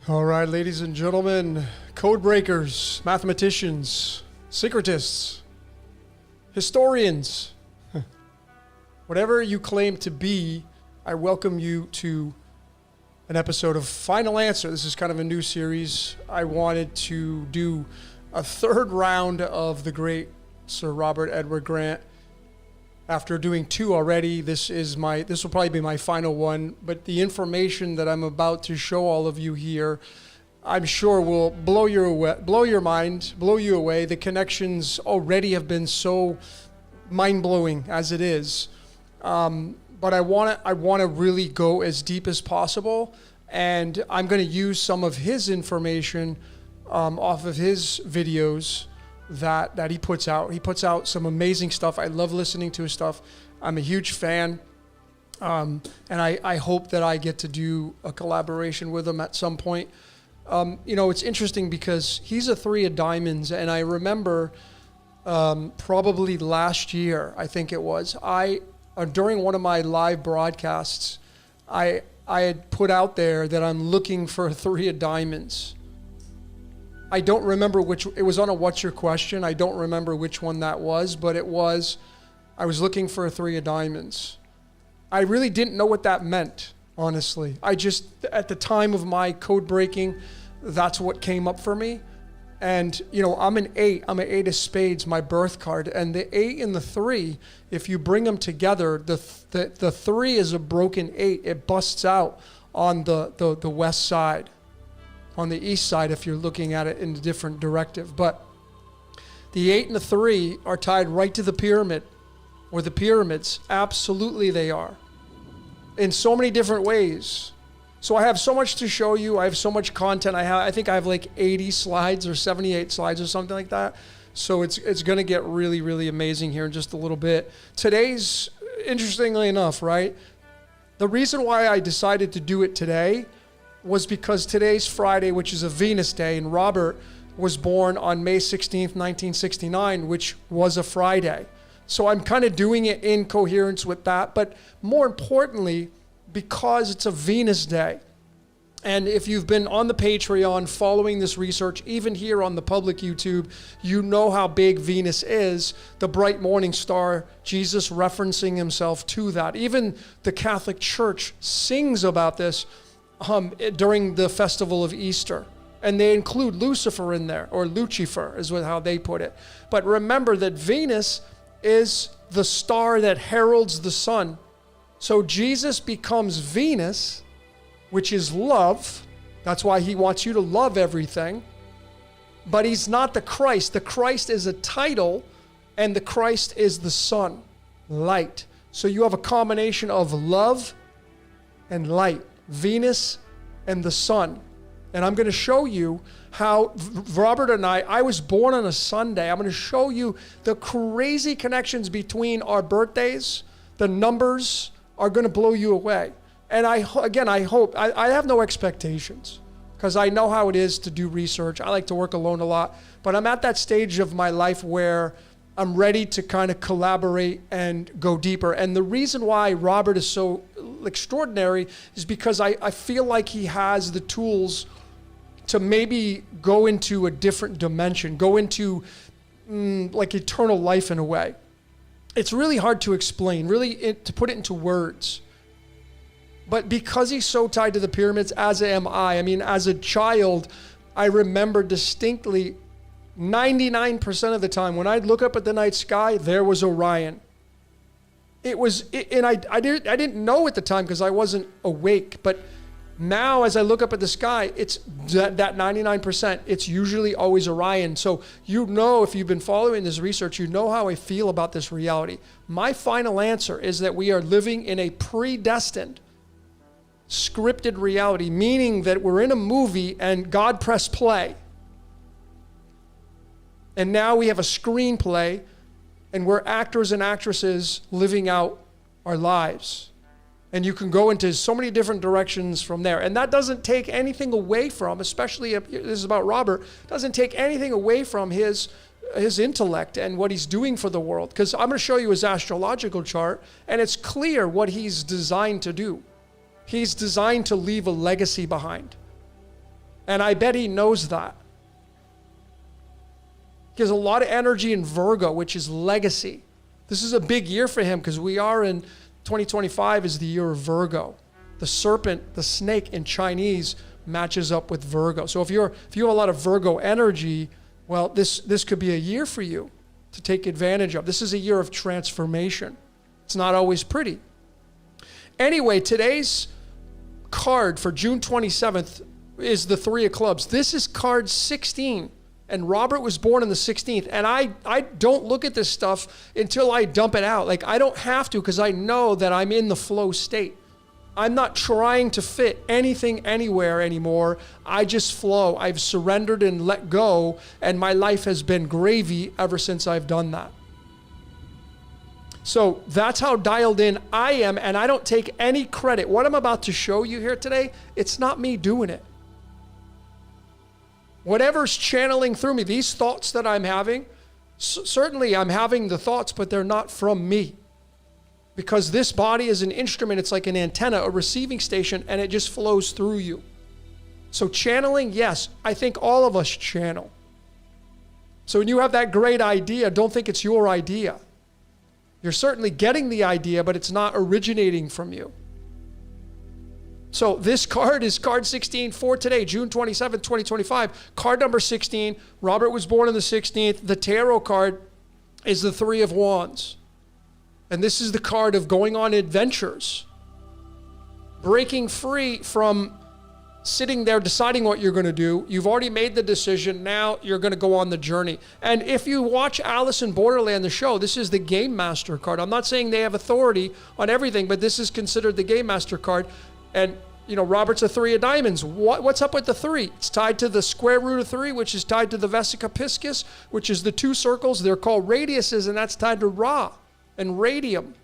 All right, ladies and gentlemen, code breakers, mathematicians, secretists, historians, whatever you claim to be, I welcome you to an episode of Final Answer. This is kind of a new series. I wanted to do a third round of the great Sir Robert Edward Grant. After doing two already, this will probably be my final one, but the information that I'm about to show all of you here, I'm sure will blow your mind, blow you away. The connections already have been so mind-blowing as it is. But I want to really go as deep as possible, and I'm going to use some of his information off of his videos that he puts out. He puts out some amazing stuff. I love listening to his stuff. I'm a huge fan. And I hope that I get to do a collaboration with him at some point. It's interesting because he's a three of diamonds, and I remember probably last year, I think it was, during one of my live broadcasts, I had put out there that I'm looking for a three of diamonds. I don't remember it was on a What's Your Question. I don't remember which one that was, but I was looking for a three of diamonds. I really didn't know what that meant, honestly. At the time of my code breaking, that's what came up for me. And, I'm an 8. I'm an 8 of spades, my birth card. And the 8 and the 3, if you bring them together, the 3 is a broken 8. It busts out on the west side. On the east side, if you're looking at it in a different directive. But the 8 and the 3 are tied right to the pyramid, or the pyramids. Absolutely they are. In so many different ways. So I have so much to show you. I have so much content. I think I have like 80 slides or 78 slides or something like that. So it's going to get really, really amazing here in just a little bit. Today's, interestingly enough, right? The reason why I decided to do it today was because today's Friday, which is a Venus day, and Robert was born on May 16th, 1969, which was a Friday. So I'm kind of doing it in coherence with that, but more importantly, because it's a Venus day. And if you've been on the Patreon following this research, even here on the public YouTube, you know how big Venus is, the bright morning star, Jesus referencing himself to that. Even the Catholic Church sings about this during the festival of Easter. And they include Lucifer in there, or Lucifer is how they put it. But remember that Venus is the star that heralds the sun. So Jesus becomes Venus, which is love. That's why he wants you to love everything. But he's not the Christ. The Christ is a title, and the Christ is the sun, light. So you have a combination of love and light. Venus and the sun. And I'm going to show you how Robert and I was born on a Sunday. I'm going to show you the crazy connections between our birthdays. The numbers are going to blow you away. And I hope, I have no expectations because I know how it is to do research. I like to work alone a lot, but I'm at that stage of my life where I'm ready to kind of collaborate and go deeper. And the reason why Robert is so extraordinary is because I feel like he has the tools to maybe go into a different dimension, go into like eternal life in a way. It's really hard to explain, to put it into words. But because he's so tied to the pyramids, as am I. I mean, as a child, I remember distinctly 99% of the time, when I'd look up at the night sky, there was Orion. I didn't know at the time because I wasn't awake. But now, as I look up at the sky, it's that 99%. It's usually always Orion. So if you've been following this research, you know how I feel about this reality. My final answer is that we are living in a predestined, scripted reality, meaning that we're in a movie and God pressed play. And now we have a screenplay, and we're actors and actresses living out our lives. And you can go into so many different directions from there. And that doesn't take anything away from, especially if this is about Robert, doesn't take anything away from his intellect and what he's doing for the world. Because I'm going to show you his astrological chart, and it's clear what he's designed to do. He's designed to leave a legacy behind. And I bet he knows that. He has a lot of energy in Virgo, which is legacy. This is a big year for him because we are in 2025 is the year of Virgo. The serpent, the snake in Chinese matches up with Virgo. So if you have a lot of Virgo energy, well, this could be a year for you to take advantage of. This is a year of transformation. It's not always pretty. Anyway, today's card for June 27th is the 3 of clubs. This is card 16. And Robert was born on the 16th. And I don't look at this stuff until I dump it out. Like, I don't have to because I know that I'm in the flow state. I'm not trying to fit anything anywhere anymore. I just flow. I've surrendered and let go. And my life has been gravy ever since I've done that. So that's how dialed in I am. And I don't take any credit. What I'm about to show you here today, it's not me doing it. Whatever's channeling through me, these thoughts that I'm having, certainly I'm having the thoughts, but they're not from me. Because this body is an instrument, it's like an antenna, a receiving station, and it just flows through you. So channeling, yes, I think all of us channel. So when you have that great idea, don't think it's your idea. You're certainly getting the idea, but it's not originating from you. So this card is card 16 for today, June 27th, 2025. Card number 16. Robert was born on the 16th. The tarot card is the 3 of Wands. And this is the card of going on adventures. Breaking free from sitting there deciding what you're going to do. You've already made the decision. Now you're going to go on the journey. And if you watch Alice in Borderland, the show, this is the Game Master card. I'm not saying they have authority on everything, but this is considered the Game Master card. And, you know, Robert's a 3 of diamonds. What's up with the 3? It's tied to the square root of 3, which is tied to the vesica piscis, which is the 2 circles. They're called radiuses, and that's tied to Ra and radium.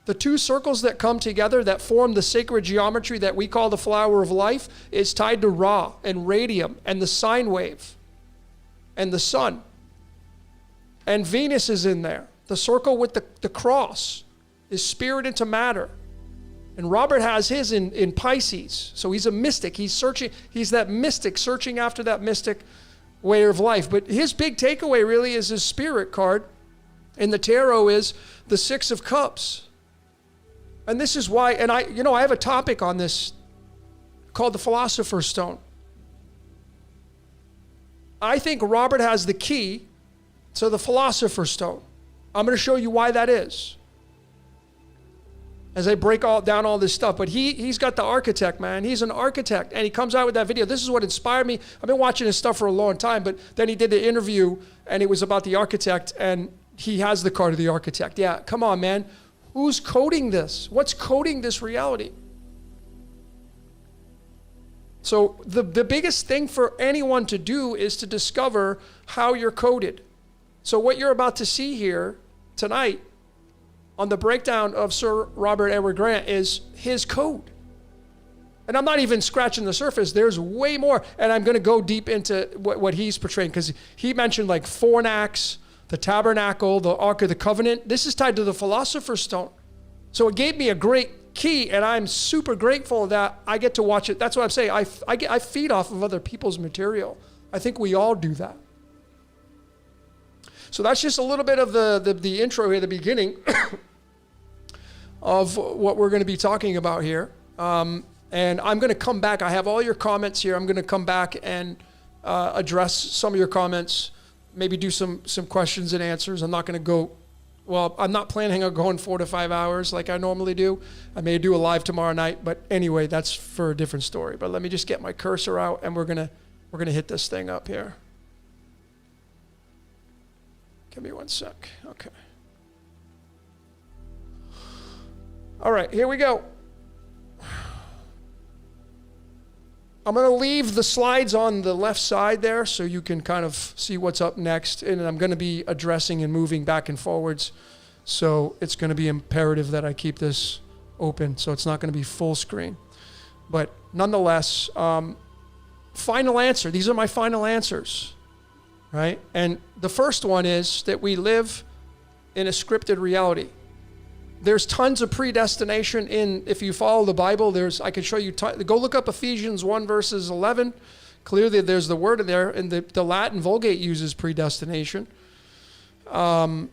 The 2 circles that come together that form the sacred geometry that we call the flower of life is tied to Ra and radium and the sine wave and the sun. And Venus is in there. The circle with the cross is spirit into matter. And Robert has his in Pisces. So he's a mystic. He's searching. He's that mystic searching after that mystic way of life. But his big takeaway really is his spirit card. And the tarot is the 6 of Cups. And this is why, and I have a topic on this called the philosopher's stone. I think Robert has the key to the philosopher's stone. I'm going to show you why that is as I break down all this stuff. But he's got the architect, man. He's an architect, and he comes out with that video. This is what inspired me. I've been watching his stuff for a long time, but then he did the interview, and it was about the architect, and he has the card of the architect. Yeah, come on, man. Who's coding this? What's coding this reality? So the biggest thing for anyone to do is to discover how you're coded. So what you're about to see here tonight on the breakdown of Sir Robert Edward Grant is his code. And I'm not even scratching the surface. There's way more. And I'm going to go deep into what he's portraying, because he mentioned like fornax, the tabernacle, the Ark of the Covenant. This is tied to the philosopher's stone. So it gave me a great key, and I'm super grateful that I get to watch it. That's what I'm saying. I feed off of other people's material. I think we all do that. So that's just a little bit of the intro here, the beginning of what we're going to be talking about here. And I'm going to come back. I have all your comments here. I'm going to come back and address some of your comments, maybe do some questions and answers. I'm not going to go, well, I'm not planning on going 4 to 5 hours like I normally do. I may do a live tomorrow night, but anyway, that's for a different story. But let me just get my cursor out, and we're going to hit this thing up here. Give me 1 sec. Okay. All right, here we go. I'm going to leave the slides on the left side there so you can kind of see what's up next. And I'm going to be addressing and moving back and forwards. So it's going to be imperative that I keep this open. So it's not going to be full screen. But nonetheless, final answer. These are my final answers, right? And the first one is that we live in a scripted reality. There's tons of predestination if you follow the Bible. I can show you, go look up Ephesians 1 verses 11, Clearly, there's the word in there, and the Latin Vulgate uses predestination. We're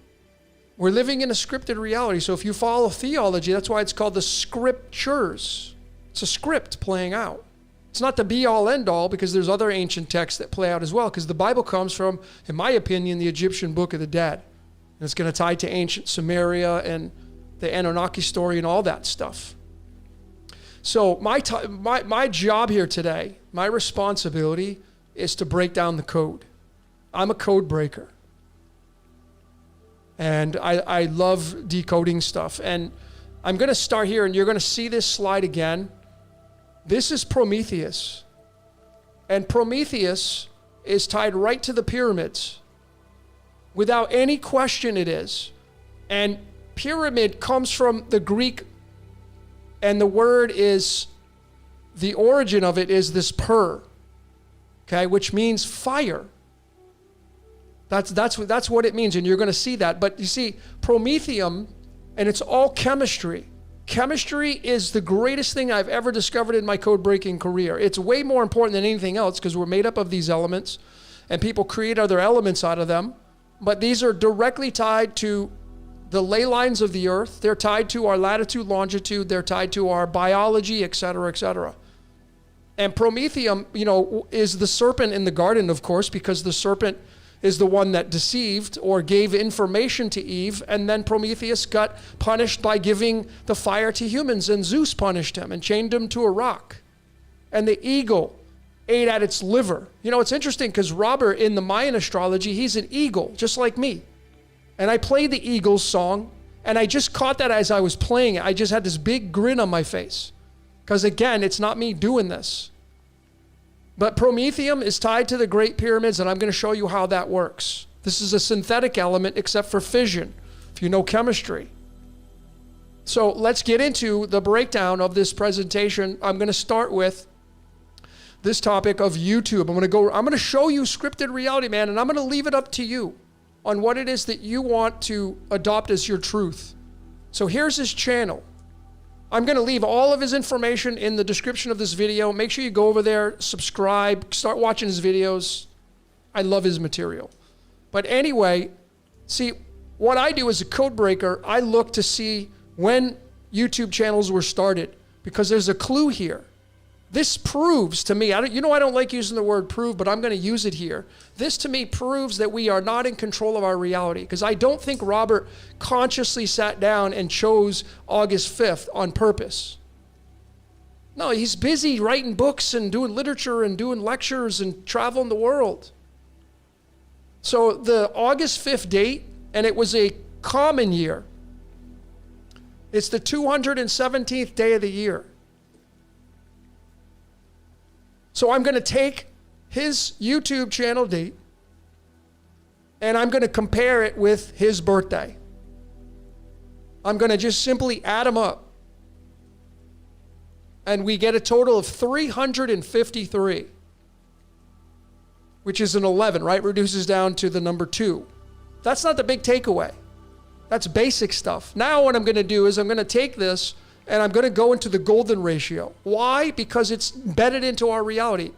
living in a scripted reality. So if you follow theology, that's why it's called the scriptures. It's a script playing out. It's not the be-all, end-all, because there's other ancient texts that play out as well, because the Bible comes from, in my opinion, the Egyptian Book of the Dead. And it's going to tie to ancient Samaria and the Anunnaki story and all that stuff. So my job here today, my responsibility is to break down the code. I'm a code breaker. And I love decoding stuff. And I'm going to start here, and you're going to see this slide again. This is Prometheus. And Prometheus is tied right to the pyramids. Without any question it is. And pyramid comes from the Greek, and the word is, the origin of it is this per, okay, which means fire. That's what it means, and you're going to see that. But you see, promethium, and it's all chemistry. Chemistry is the greatest thing I've ever discovered in my code-breaking career. It's way more important than anything else because we're made up of these elements, and people create other elements out of them. But these are directly tied to the ley lines of the earth. They're tied to our latitude, longitude. They're tied to our biology, et cetera, et cetera. And promethium, is the serpent in the garden, of course, because the serpent is the one that deceived or gave information to Eve, and then Prometheus got punished by giving the fire to humans, and Zeus punished him and chained him to a rock. And the eagle ate at its liver. It's interesting because Robert, in the Mayan astrology, he's an eagle, just like me. And I played the Eagles song, and I just caught that as I was playing it. I just had this big grin on my face. Because again, it's not me doing this. But promethium is tied to the Great Pyramids, and I'm going to show you how that works. This is a synthetic element except for fission, if you know chemistry. So let's get into the breakdown of this presentation. I'm going to start with this topic of YouTube. I'm going to show you scripted reality, man, and I'm going to leave it up to you on what it is that you want to adopt as your truth. So here's his channel. I'm going to leave all of his information in the description of this video. Make sure you go over there, subscribe, start watching his videos. I love his material. But anyway, see, what I do as a code breaker, I look to see when YouTube channels were started because there's a clue here. This proves to me, I don't like using the word prove, but I'm going to use it here. This to me proves that we are not in control of our reality, because I don't think Robert consciously sat down and chose August 5th on purpose. No, he's busy writing books and doing literature and doing lectures and traveling the world. So the August 5th date, and it was a common year. It's the 217th day of the year. So I'm going to take his YouTube channel date and I'm going to compare it with his birthday. I'm going to just simply add them up. And we get a total of 353, which is an 11, right? Reduces down to the number 2. That's not the big takeaway. That's basic stuff. Now what I'm going to do is I'm going to take this and I'm going to go into the golden ratio. Why? Because it's embedded into our reality.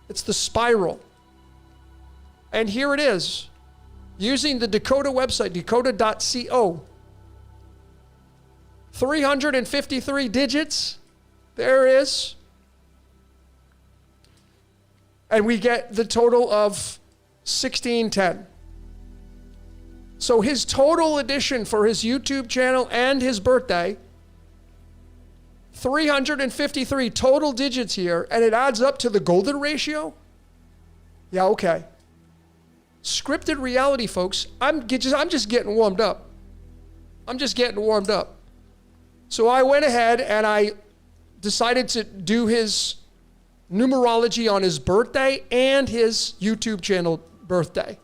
It's the spiral. And here it is. Using the Dakota website, dakota.co. 353 digits. There it is. And we get the total of 1610. So his total addition for his YouTube channel and his birthday, 353 total digits here, and it adds up to the golden ratio? Yeah, okay. Scripted reality, folks. I'm just getting warmed up. So I went ahead and I decided to do his numerology on his birthday and his YouTube channel birthday.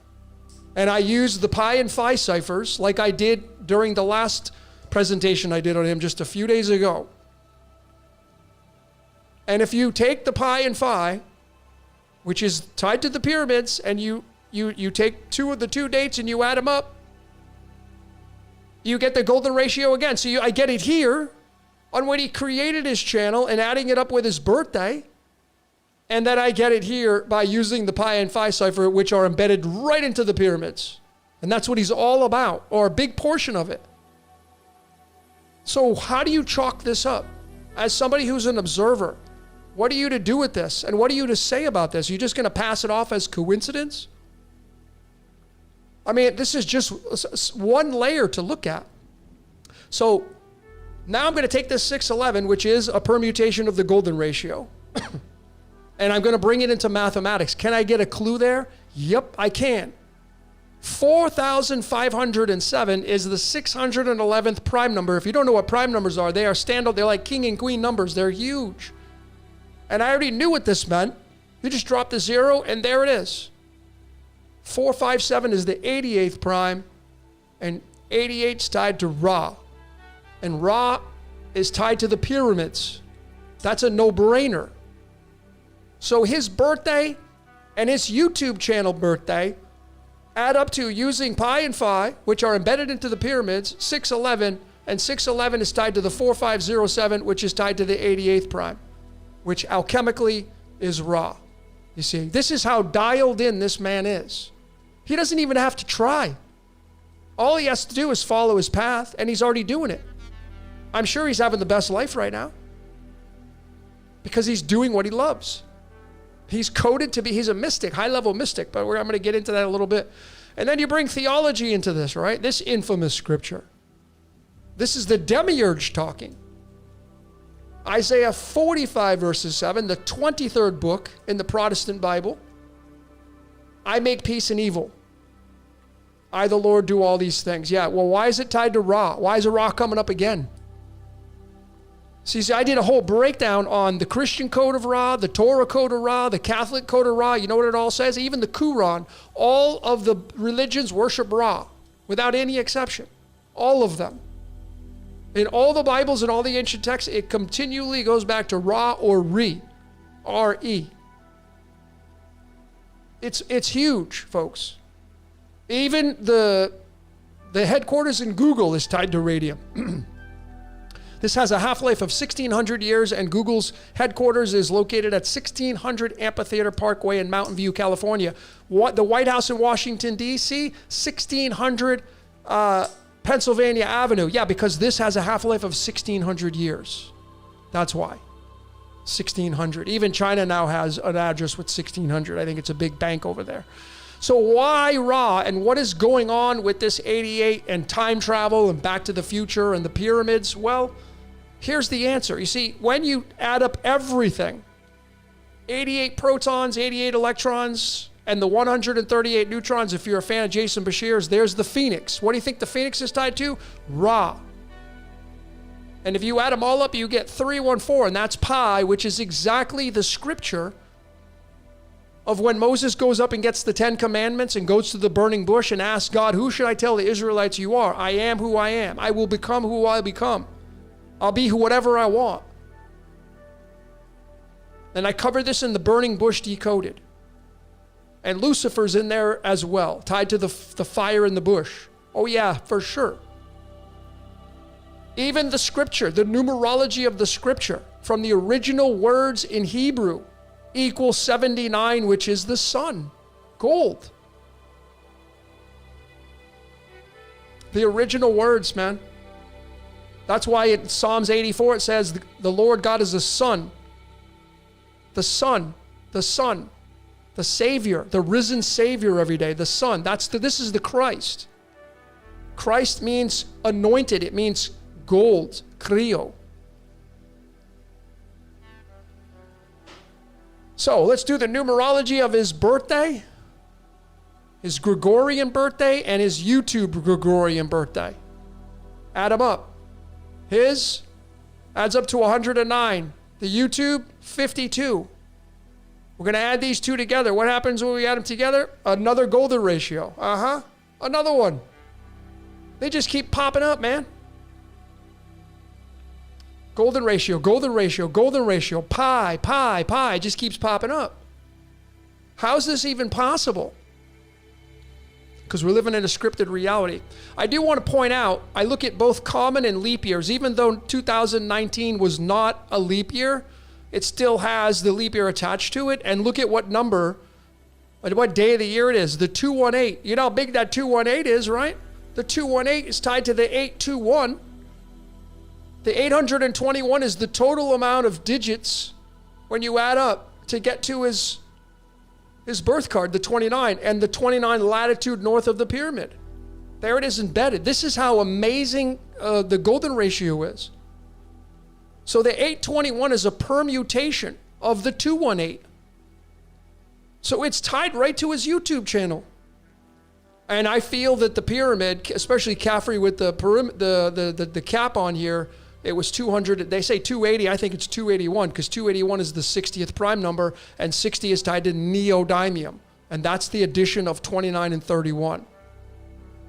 And I used the pi and phi ciphers like I did during the last presentation I did on him just a few days ago. And if you take the pi and phi, which is tied to the pyramids, and you take two of the two dates and you add them up, you get the golden ratio again. So I get it here on when he created his channel and adding it up with his birthday. And then I get it here by using the pi and phi cipher, which are embedded right into the pyramids. And that's what he's all about, or a big portion of it. So how do you chalk this up? As somebody who's an observer, what are you to do with this? And what are you to say about this? Are you just going to pass it off as coincidence? I mean, this is just one layer to look at. So now I'm going to take this 611, which is a permutation of the golden ratio, and I'm going to bring it into mathematics. Can I get a clue there? Yep, I can. 4,507 is the 611th prime number. If you don't know what prime numbers are, they are standard. They're like king and queen numbers. They're huge. And I already knew what this meant. You just drop the 0, and there it is. 457 is the 88th prime, and 88 is tied to Ra. And Ra is tied to the pyramids. That's a no-brainer. So his birthday and his YouTube channel birthday add up to, using pi and phi, which are embedded into the pyramids, 611, and 611 is tied to the 4507, which is tied to the 88th prime, which alchemically is Ra. You see, this is how dialed in this man is. He doesn't even have to try. All he has to do is follow his path, and he's already doing it. I'm sure he's having the best life right now because he's doing what he loves. He's coded to be, he's a mystic, high-level mystic, but I'm going to get into that a little bit. And then you bring theology into this, right? This infamous scripture. This is the demiurge talking. Isaiah 45 verses 7, the 23rd book in the Protestant Bible. I make peace and evil. I, the Lord, do all these things. Yeah, well, why is it tied to Ra? Why is Ra coming up again? See, I did a whole breakdown on the Christian code of Ra, the Torah code of Ra, the Catholic code of Ra. You know what it all says? Even the Quran. All of the religions worship Ra, without any exception. All of them. In all the Bibles and all the ancient texts, it continually goes back to Ra or Re. R-E. It's huge, folks. Even the headquarters in Google is tied to radium. This has a half-life of 1,600 years, and Google's headquarters is located at 1600 Amphitheater Parkway in Mountain View, California. The White House in Washington, D.C., 1600 Pennsylvania Avenue. Yeah, because this has a half-life of 1,600 years. That's why. 1,600. Even China now has an address with 1,600. I think it's a big bank over there. So why Ra, and what is going on with this 88 and time travel and Back to the Future and the pyramids? Well, here's the answer. You see, when you add up everything, 88 protons, 88 electrons, and the 138 neutrons, if you're a fan of Jason Bashir's, there's the Phoenix. What do you think the Phoenix is tied to? Ra. And if you add them all up, you get 314, and that's pi, which is exactly the scripture of when Moses goes up and gets the 10 commandments and goes to the burning bush and asks God, who should I tell the Israelites you are? I am who I am. I will become who I become. I'll be whatever I want. And I cover this in the burning bush decoded. And Lucifer's in there as well, tied to the fire in the bush. Oh yeah, for sure. Even the scripture, the numerology of the scripture, from the original words in Hebrew, equals 79, which is the sun, gold. The original words, man. That's why in Psalms 84 it says, the Lord God is the sun. The sun, the sun, the Savior, the risen Savior every day, the sun. This is the Christ. Christ means anointed. It means gold, krio. So let's do the numerology of his birthday, his Gregorian birthday, and his YouTube Gregorian birthday. Add them up. His adds up to 109. The YouTube, 52. We're going to add these two together. What happens when we add them together? Another golden ratio. Another one. They just keep popping up, man. Golden ratio, golden ratio, golden ratio, pi, pi, pi, it just keeps popping up. How's this even possible? Because we're living in a scripted reality. I do want to point out, I look at both common and leap years. Even though 2019 was not a leap year, it still has the leap year attached to it. And look at what number, what day of the year it is, the 218. You know how big that 218 is, right? The 218 is tied to the 821. The 821 is the total amount of digits when you add up to get to his birth card, the 29, and the 29 latitude north of the pyramid. There it is embedded. This is how amazing the golden ratio is. So the 821 is a permutation of the 218. So it's tied right to his YouTube channel. And I feel that the pyramid, especially Caffrey with the cap on here, it was 200. They say 280. I think it's 281 because 281 is the 60th prime number, and 60 is tied to neodymium. And that's the addition of 29 and 31.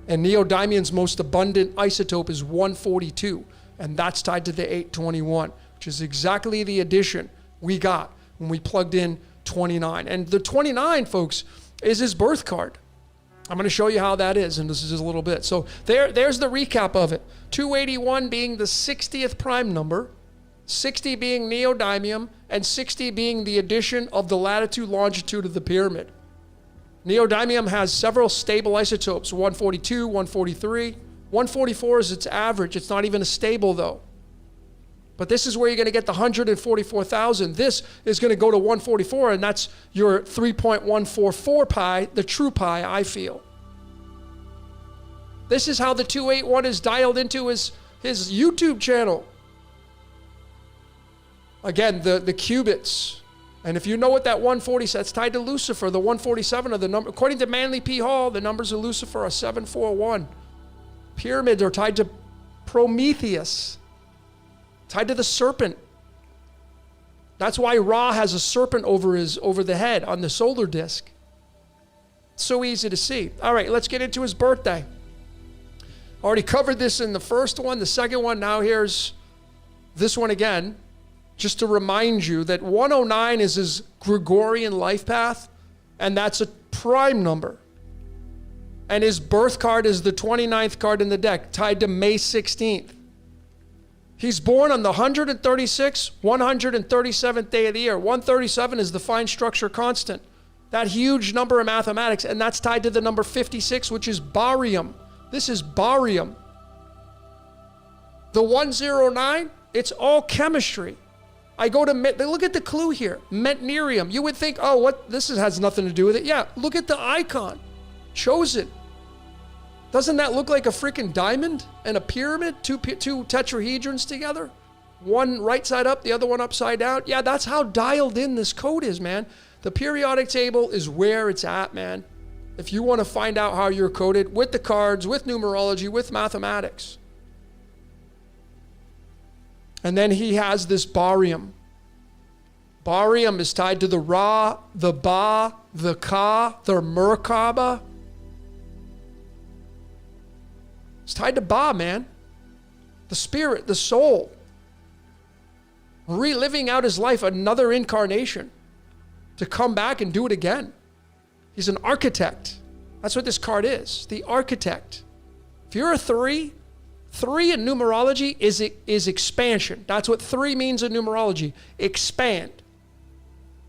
And neodymium's most abundant isotope is 142, and that's tied to the 821, which is exactly the addition we got when we plugged in 29. And the 29, folks, is his birth card. I'm going to show you how that is, and this is just a little bit. So there's the recap of it. 281 being the 60th prime number, 60 being neodymium, and 60 being the addition of the latitude, longitude of the pyramid. Neodymium has several stable isotopes, 142, 143. 144 is its average. It's not even a stable, though. But this is where you're going to get the 144,000. This is going to go to 144, and that's your 3.144 pi, the true pi, I feel. This is how the 281 is dialed into his YouTube channel. Again, the qubits. And if you know what that 140 that's tied to Lucifer, the 147 are the number. According to Manly P. Hall, the numbers of Lucifer are 741. Pyramids are tied to Prometheus, tied to the serpent. That's why Ra has a serpent over the head on the solar disk. So easy to see. All right, let's get into his birthday. Already covered this in the first one, the second one. Now here's this one again, just to remind you that 109 is his Gregorian life path, and that's a prime number. And his birth card is the 29th card in the deck, tied to May 16th. He's born on the 136th, 137th day of the year. 137 is the fine structure constant, that huge number of mathematics, and that's tied to the number 56, which is barium. This is barium. The 109, it's all chemistry. I go to, look at the clue here, mentnerium. You would think, oh, what? This has nothing to do with it. Yeah, look at the icon, chosen. Doesn't that look like a freaking diamond and a pyramid? Two tetrahedrons together? One right side up, the other one upside down? Yeah, that's how dialed in this code is, man. The periodic table is where it's at, man. If you want to find out how you're coded with the cards, with numerology, with mathematics. And then he has this barium. Barium is tied to the Ra, the Ba, the Ka, the Merkaba. It's tied to Ba, man. The spirit, the soul. Reliving out his life, another incarnation. To come back and do it again. He's an architect. That's what this card is. The architect. If you're a 3 in numerology is expansion. That's what 3 means in numerology. Expand.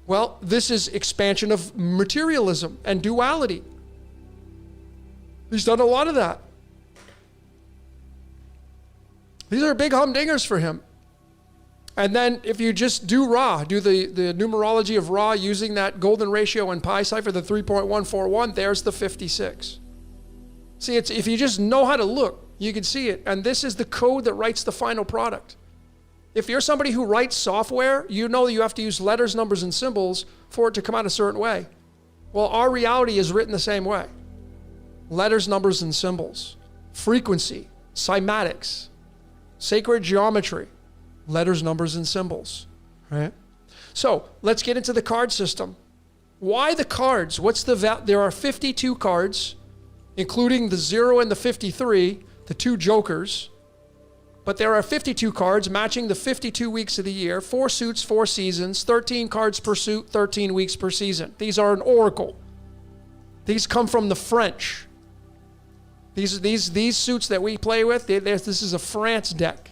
Well, this is expansion of materialism and duality. He's done a lot of that. These are big humdingers for him. And then if you just do Ra, do the numerology of Ra using that golden ratio and pi cipher, the 3.141, there's the 56. See, if you just know how to look, you can see it. And this is the code that writes the final product. If you're somebody who writes software, you know you have to use letters, numbers, and symbols for it to come out a certain way. Well, our reality is written the same way. Letters, numbers, and symbols. Frequency, cymatics, sacred geometry, letters, numbers, and symbols, right? So let's get into the card system. Why the cards? There are 52 cards, including the 0 and the 53, the 2 jokers. But there are 52 cards matching the 52 weeks of the year, 4 suits, 4 seasons, 13 cards per suit, 13 weeks per season. These are an oracle. These come from the French. These suits that we play with, this is a France deck.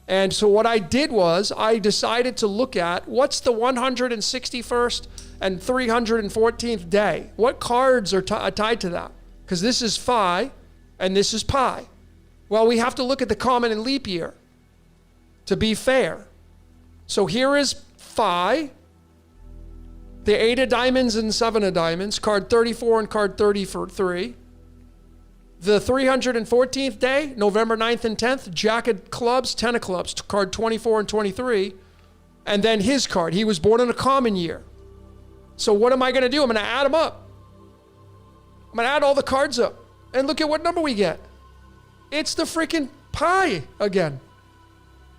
And so what I did was I decided to look at what's the 161st and 314th day. What cards are tied to that? Because this is phi and this is pi. Well, we have to look at the common and leap year to be fair. So here is phi, the 8 of diamonds and 7 of diamonds, card 34 and card 33. The 314th day, November 9th and 10th, Jack of clubs, 10 of clubs, card 24 and 23. And then his card, he was born in a common year. So what am I going to do? I'm going to add them up. I'm going to add all the cards up. And look at what number we get. It's the freaking pi again.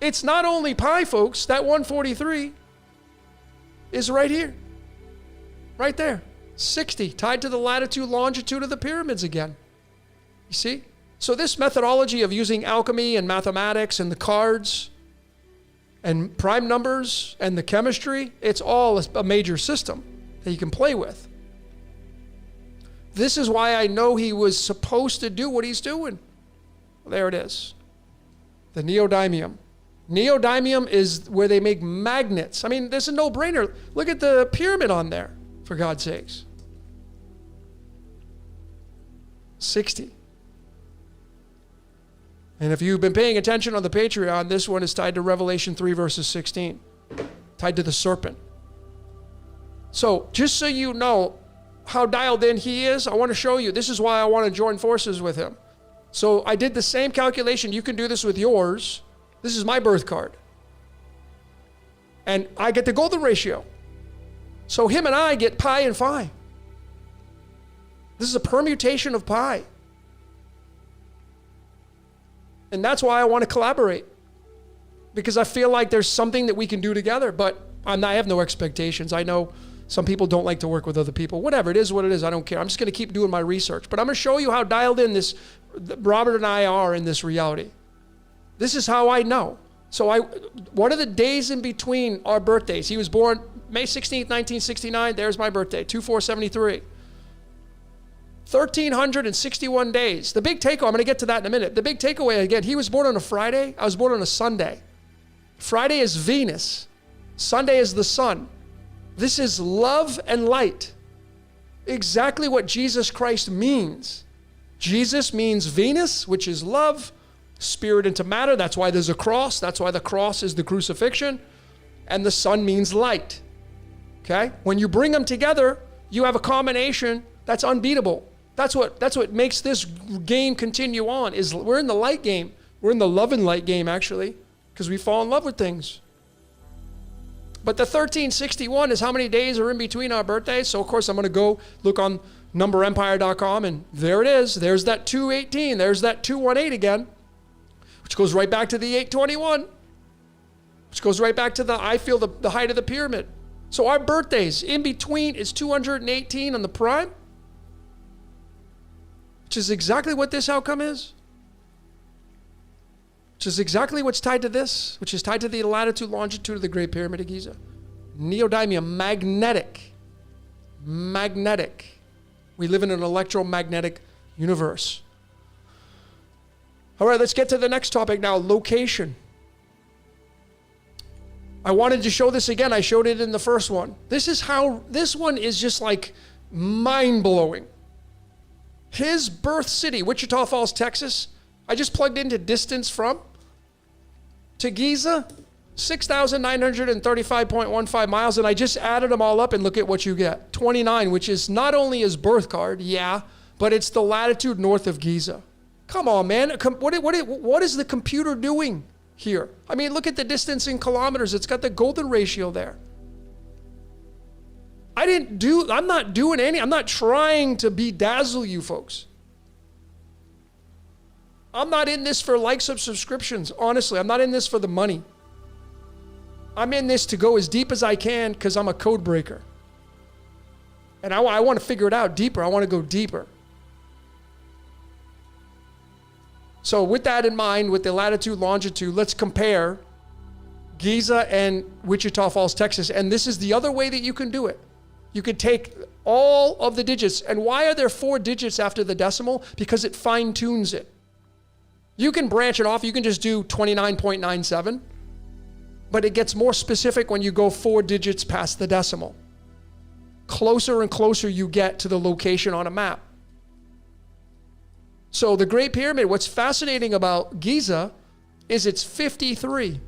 It's not only pi, folks. That 143 is right here. Right there. 60, tied to the latitude, longitude of the pyramids again. You see? So this methodology of using alchemy and mathematics and the cards and prime numbers and the chemistry, it's all a major system that you can play with. This is why I know he was supposed to do what he's doing. Well, there it is. The neodymium. Neodymium is where they make magnets. I mean, there's a no-brainer. Look at the pyramid on there, for God's sakes. 60. And if you've been paying attention on the Patreon, this one is tied to Revelation 3 verses 16, tied to the serpent. So just so you know how dialed in he is, I want to show you. This is why I want to join forces with him. So I did the same calculation. You can do this with yours. This is my birth card. And I get the golden ratio. So him and I get pi and phi. This is a permutation of pi. And that's why I want to collaborate, because I feel like there's something that we can do together, but I have no expectations. I know some people don't like to work with other people. Whatever, it is what it is. I don't care. I'm just going to keep doing my research. But I'm going to show you how dialed in Robert and I are in this reality. This is how I know. So what are the days in between our birthdays? He was born May 16th, 1969. There's my birthday, 2473. 1,361 days. The big takeaway, I'm going to get to that in a minute. The big takeaway, again, he was born on a Friday. I was born on a Sunday. Friday is Venus. Sunday is the sun. This is love and light. Exactly what Jesus Christ means. Jesus means Venus, which is love, spirit into matter. That's why there's a cross. That's why the cross is the crucifixion. And the sun means light. Okay? When you bring them together, you have a combination that's unbeatable. That's what makes this game continue on, is we're in the light game. We're in the love and light game, actually, because we fall in love with things. But the 1361 is how many days are in between our birthdays. So, of course, I'm going to go look on numberempire.com, and there it is. There's that 218. There's that 218 again, which goes right back to the 821, which goes right back to the height of the pyramid. So our birthdays, in between is 218 on the prime, which is exactly what this outcome is. Which is exactly what's tied to this, which is tied to the latitude, longitude of the Great Pyramid of Giza. Neodymium, magnetic. Magnetic. We live in an electromagnetic universe. All right, let's get to the next topic now, location. I wanted to show this again. I showed it in the first one. This one is just like mind-blowing. His birth city, Wichita Falls, Texas, I just plugged into distance from to Giza, 6,935.15 miles, and I just added them all up, and look at what you get. 29, which is not only his birth card, yeah, but it's the latitude north of Giza. Come on, man. What is the computer doing here? I mean, look at the distance in kilometers. It's got the golden ratio there. I'm not trying to bedazzle you folks. I'm not in this for likes or subscriptions. Honestly, I'm not in this for the money. I'm in this to go as deep as I can because I'm a code breaker. And I want to figure it out deeper. I want to go deeper. So with that in mind, with the latitude, longitude, let's compare Giza and Wichita Falls, Texas. And this is the other way that you can do it. You could take all of the digits. And why are there 4 digits after the decimal? Because it fine-tunes it. You can branch it off. You can just do 29.97, but it gets more specific when you go 4 digits past the decimal. Closer and closer you get to the location on a map. So the Great Pyramid, what's fascinating about Giza is it's 53,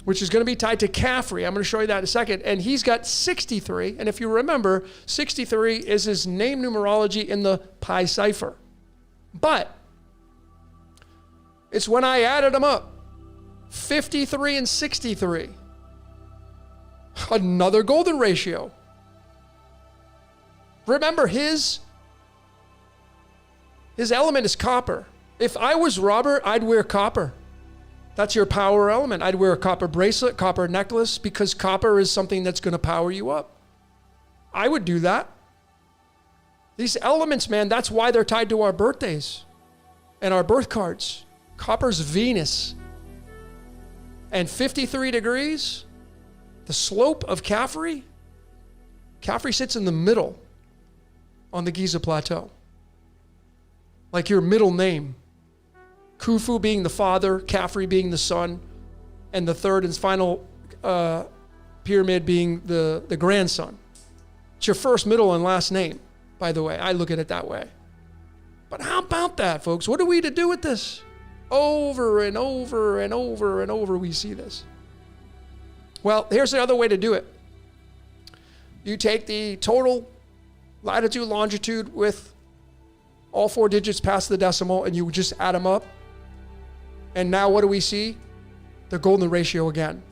which is going to be tied to Khafre. I'm going to show you that in a second. And he's got 63. And if you remember, 63 is his name numerology in the Pi cipher. But it's when I added them up, 53 and 63. Another golden ratio. Remember, his element is copper. If I was Robert, I'd wear copper. That's your power element. I'd wear a copper bracelet, copper necklace, because copper is something that's going to power you up. I would do that. These elements, man, that's why they're tied to our birthdays and our birth cards. Copper's Venus. And 53 degrees, the slope of Khafre sits in the middle on the Giza Plateau. Like your middle name. Khufu being the father, Khafre being the son, and the third and final pyramid being the grandson. It's your first, middle, and last name, by the way. I look at it that way. But how about that, folks? What are we to do with this? Over and over and over and over we see this. Well, here's the other way to do it. You take the total latitude, longitude with all 4 digits past the decimal, and you just add them up. And now what do we see? The golden ratio again.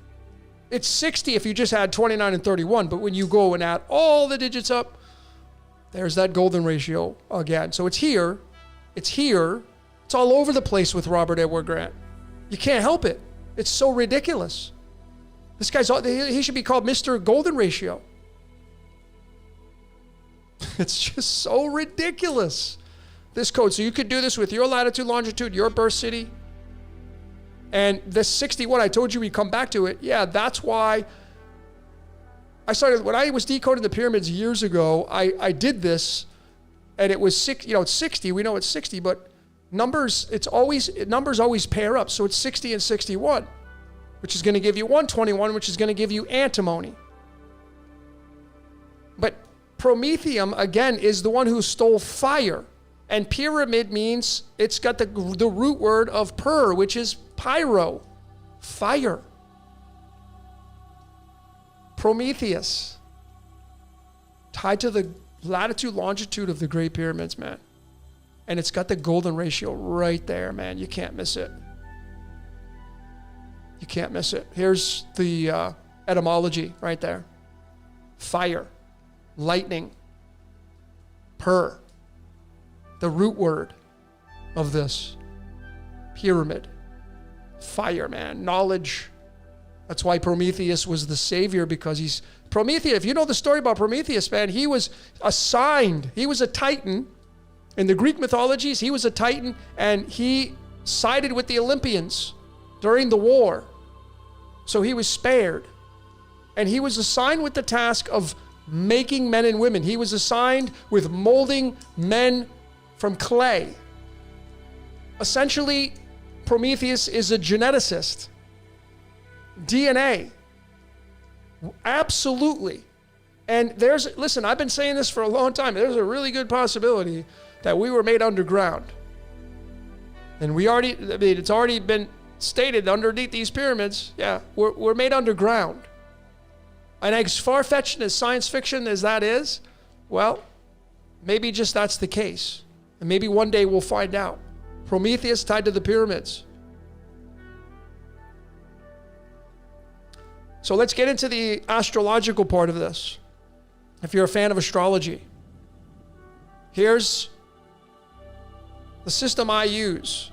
It's 60 if you just add 29 and 31, but when you go and add all the digits up, there's that golden ratio again. So it's here. It's all over the place with Robert Edward Grant. You can't help it. It's so ridiculous. This guy's, he should be called Mr. Golden Ratio. It's just so ridiculous. This code. So you could do this with your latitude, longitude, your birth city. And this 61, I told you we come back to it. Yeah, that's why I started, when I was decoding the pyramids years ago, I did this, and it was it's 60. We know it's 60, but numbers always pair up. So it's 60 and 61, which is going to give you 121, which is going to give you antimony. But Prometheum, again, is the one who stole fire. And pyramid means it's got the root word of per, which is pyro, fire. Prometheus, tied to the latitude, longitude of the Great Pyramids, man. And it's got the golden ratio right there, man. You can't miss it. You can't miss it. Here's the etymology right there. Fire, lightning, per. The root word of this pyramid. Fire, man. Knowledge. That's why Prometheus was the savior, because Prometheus, if you know the story about Prometheus, man, he was assigned. He was a Titan. In the Greek mythologies, he was a Titan, and he sided with the Olympians during the war. So he was spared. And he was assigned with the task of making men and women. He was assigned with molding men from clay. Essentially, Prometheus is a geneticist. DNA. Absolutely. And listen, I've been saying this for a long time. There's a really good possibility that we were made underground. And it's already been stated underneath these pyramids. Yeah, we're made underground. And as far-fetched as science fiction as that is, well, maybe just that's the case. And maybe one day we'll find out. Prometheus tied to the pyramids. So let's get into the astrological part of this. If you're a fan of astrology, here's the system I use.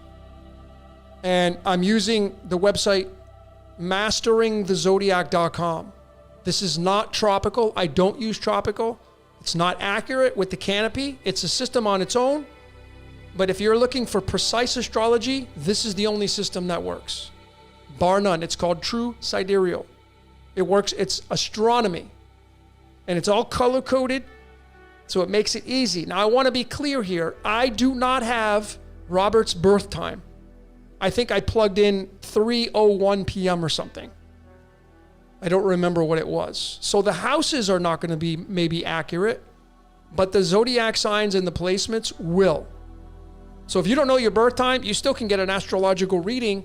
And I'm using the website masteringthezodiac.com. This is not tropical. I don't use tropical. It's not accurate with the canopy. It's a system on its own. But if you're looking for precise astrology, this is the only system that works. Bar none. It's called True Sidereal. It works. It's astronomy. And it's all color-coded, so it makes it easy. Now, I want to be clear here. I do not have Robert's birth time. I think I plugged in 3:01 p.m. or something. I don't remember what it was. So the houses are not going to be maybe accurate, but the zodiac signs and the placements will. So if you don't know your birth time, you still can get an astrological reading.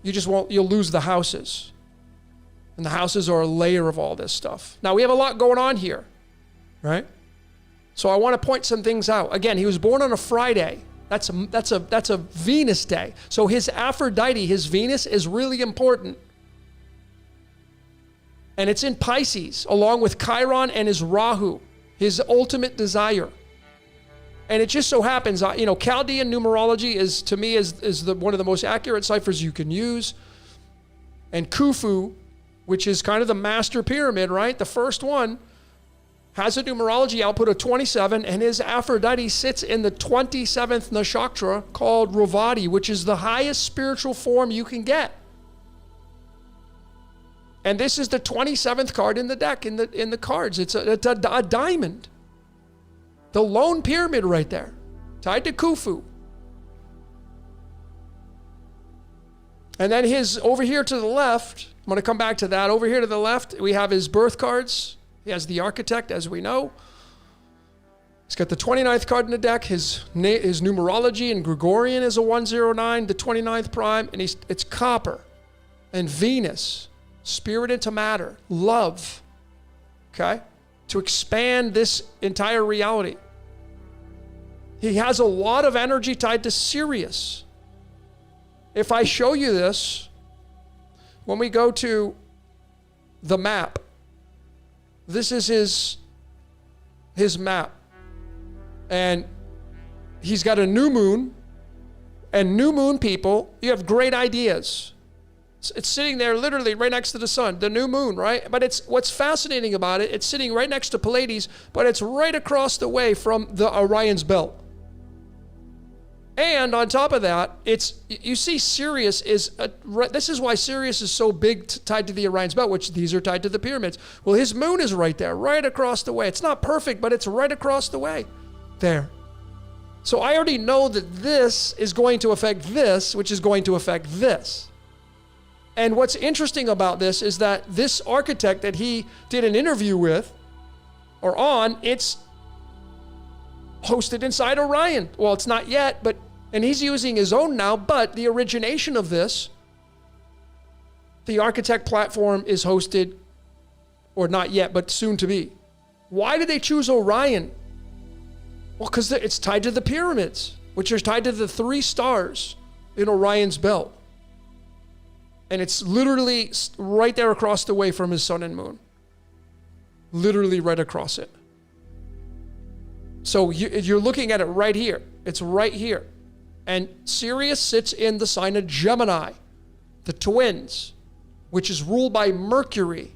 You just won't, you'll lose the houses. And the houses are a layer of all this stuff. Now we have a lot going on here, right? So I want to point some things out. Again, he was born on a Friday. That's a Venus day. So his Aphrodite, his Venus, is really important. And it's in Pisces, along with Chiron and his Rahu, his ultimate desire. And it just so happens, Chaldean numerology is, to me, is one of the most accurate ciphers you can use. And Khufu, which is kind of the master pyramid, right? The first one has a numerology output of 27, and his Aphrodite sits in the 27th nakshatra called Ravati, which is the highest spiritual form you can get. And this is the 27th card in the deck, in the cards. It's a diamond. The lone pyramid right there, tied to Khufu. And then over here to the left, I'm going to come back to that. Over here to the left, we have his birth cards. He has the architect, as we know. He's got the 29th card in the deck. His numerology in Gregorian is a 109, the 29th prime, and it's copper and Venus. Spirit into matter, love, okay? To expand this entire reality. He has a lot of energy tied to Sirius. If I show you this, when we go to the map, this is his map. And he's got a new moon, and new moon people, you have great ideas. It's sitting there literally right next to the sun, the new moon, right? But what's fascinating about it, it's sitting right next to Pleiades, but it's right across the way from the Orion's belt. And on top of that, you see Sirius this is why Sirius is so big tied to the Orion's belt, which these are tied to the pyramids. Well, his moon is right there, right across the way. It's not perfect, but it's right across the way there. So I already know that this is going to affect this, which is going to affect this. And what's interesting about this is that this architect that he did an interview with, it's hosted inside Orion. Well, it's not yet, and he's using his own now, but the origination of this, the architect platform is hosted, or not yet, but soon to be. Why did they choose Orion? Well, because it's tied to the pyramids, which are tied to the 3 stars in Orion's belt. And it's literally right there across the way from his sun and moon. Literally right across it. So you're looking at it right here. It's right here. And Sirius sits in the sign of Gemini, the twins, which is ruled by Mercury.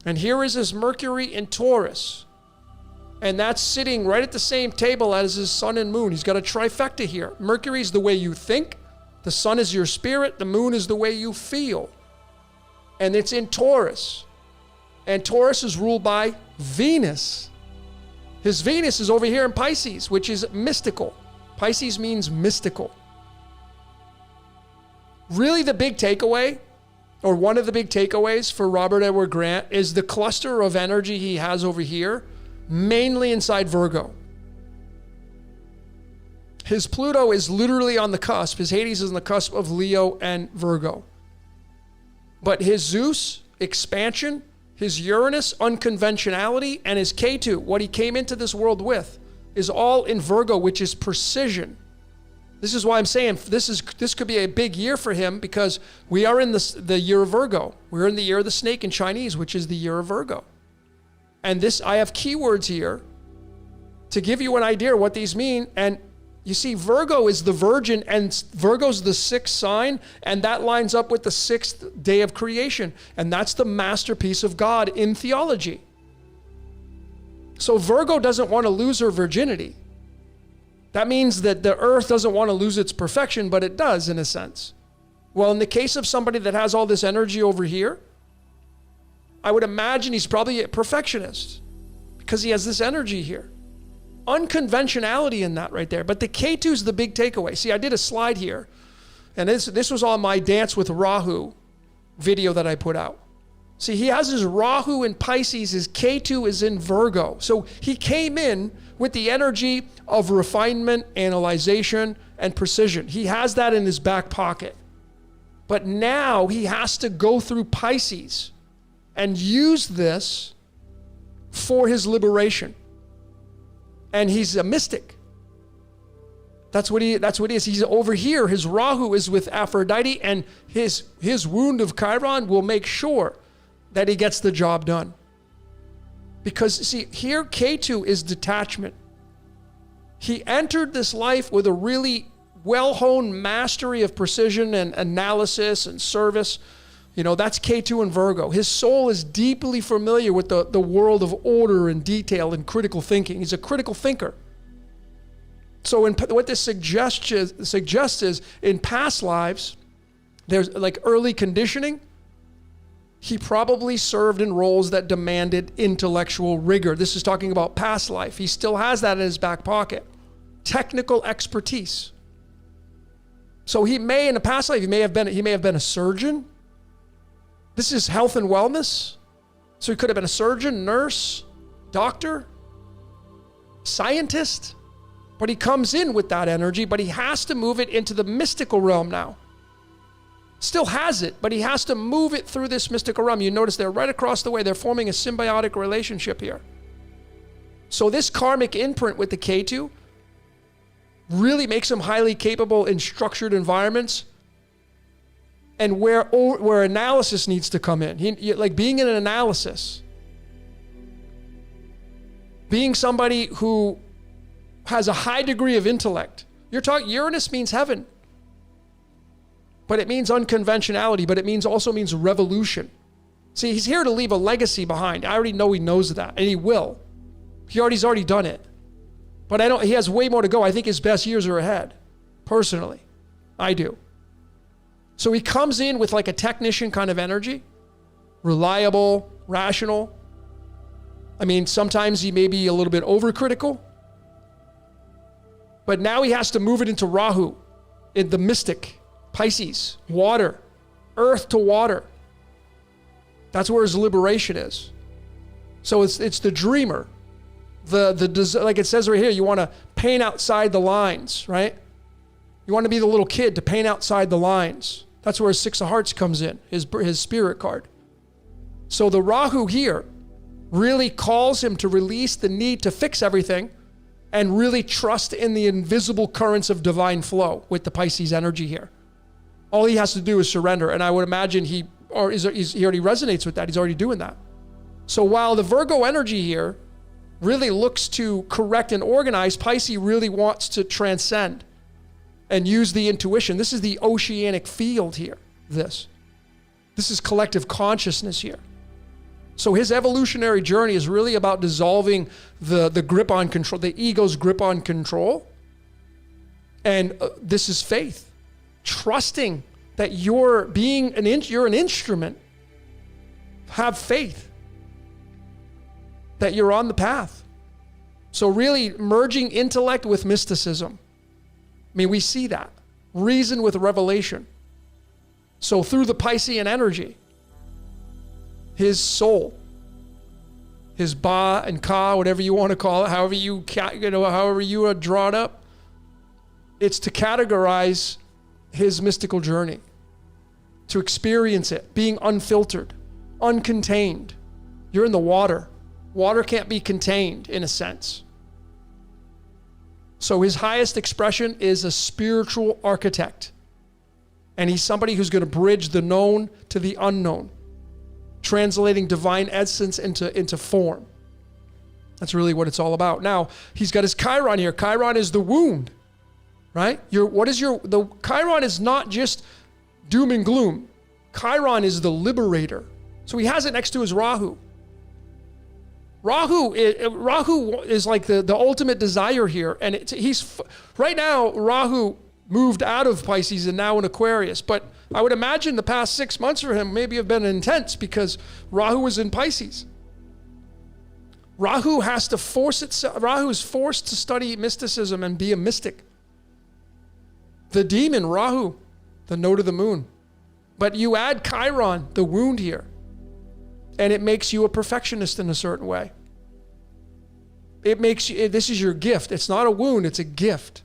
And here is his Mercury in Taurus. And that's sitting right at the same table as his sun and moon. He's got a trifecta here. Mercury's the way you think. The sun is your spirit. The moon is the way you feel. And it's in Taurus. And Taurus is ruled by Venus. His Venus is over here in Pisces, which is mystical. Pisces means mystical. Really the big takeaway, or one of the big takeaways for Robert Edward Grant, is the cluster of energy he has over here, mainly inside Virgo. His Pluto is literally on the cusp. His Hades is on the cusp of Leo and Virgo. But his Zeus, expansion, his Uranus, unconventionality, and his Ketu, what he came into this world with, is all in Virgo, which is precision. This is why I'm saying this could be a big year for him, because we are in the year of Virgo. We're in the year of the snake in Chinese, which is the year of Virgo. And I have keywords here to give you an idea what these mean. And you see, Virgo is the Virgin, and Virgo's the 6th sign, and that lines up with the 6th day of creation. And that's the masterpiece of God in theology. So Virgo doesn't want to lose her virginity. That means that the earth doesn't want to lose its perfection, but it does in a sense. Well, in the case of somebody that has all this energy over here, I would imagine he's probably a perfectionist because he has this energy here. unconventionality in that right there. But the Ketu is the big takeaway. See, I did a slide here, and this was on my Dance with Rahu video that I put out. See, he has his Rahu in Pisces, his Ketu is in Virgo. So he came in with the energy of refinement, analyzation, and precision. He has that in his back pocket. But now he has to go through Pisces and use this for his liberation. And he's a mystic. That's what he is. He's over here. His Rahu is with Aphrodite, and his wound of Chiron will make sure that he gets the job done. Because see, here Ketu is detachment. He entered this life with a really well-honed mastery of precision and analysis and service. You know, that's Ketu and Virgo. His soul is deeply familiar with the world of order and detail and critical thinking. He's a critical thinker. So what this suggests is in past lives, there's like early conditioning. He probably served in roles that demanded intellectual rigor. This is talking about past life. He still has that in his back pocket. Technical expertise. So he may, in a past life, he may have been a surgeon. This is health and wellness. So he could have been a surgeon, nurse, doctor, scientist. But he comes in with that energy, but he has to move it into the mystical realm now. Still has it, but he has to move it through this mystical realm. You notice they're right across the way. They're forming a symbiotic relationship here. So this karmic imprint with the Ketu really makes him highly capable in structured environments and where analysis needs to come in. Like being in an analysis. Being somebody who has a high degree of intellect. Uranus means heaven. But it means unconventionality, but it also means revolution. See, he's here to leave a legacy behind. I already know he knows that, and he will. He's already done it. But he has way more to go. I think his best years are ahead, personally. I do. So he comes in with like a technician kind of energy, reliable, rational. I mean, sometimes he may be a little bit overcritical, but now he has to move it into Rahu, in the mystic. Pisces, water, earth to water. That's where his liberation is. So it's the dreamer. Like it says right here, you want to paint outside the lines, right? You want to be the little kid to paint outside the lines. That's where his Six of Hearts comes in, his spirit card. So the Rahu here really calls him to release the need to fix everything and really trust in the invisible currents of divine flow with the Pisces energy here. All he has to do is surrender. And I would imagine he already resonates with that. He's already doing that. So while the Virgo energy here really looks to correct and organize, Pisces really wants to transcend and use the intuition. This is the oceanic field here. This is collective consciousness here. So his evolutionary journey is really about dissolving the grip on control, the ego's grip on control. And this is faith. Trusting that you're an instrument. Have faith that you're on the path. So really merging intellect with mysticism. I mean, we see that. Reason with revelation. So through the Piscean energy, his soul, his Ba and Ka, whatever you want to call it, however you are drawn up, it's to categorize his mystical journey, to experience it, being unfiltered, uncontained. You're in the water. Water can't be contained in a sense. So his highest expression is a spiritual architect. And he's somebody who's going to bridge the known to the unknown, translating divine essence into form. That's really what it's all about. Now, he's got his Chiron here. Chiron is the wound. Right? The Chiron is not just doom and gloom. Chiron is the liberator. So he has it next to his Rahu. Rahu is like the ultimate desire here. And right now, Rahu moved out of Pisces and now in Aquarius. But I would imagine the past 6 months for him maybe have been intense because Rahu was in Pisces. Rahu has to force itself. Rahu is forced to study mysticism and be a mystic. The demon, Rahu, the node of the moon. But you add Chiron, the wound here, and it makes you a perfectionist in a certain way. It makes you, this is your gift. It's not a wound, it's a gift.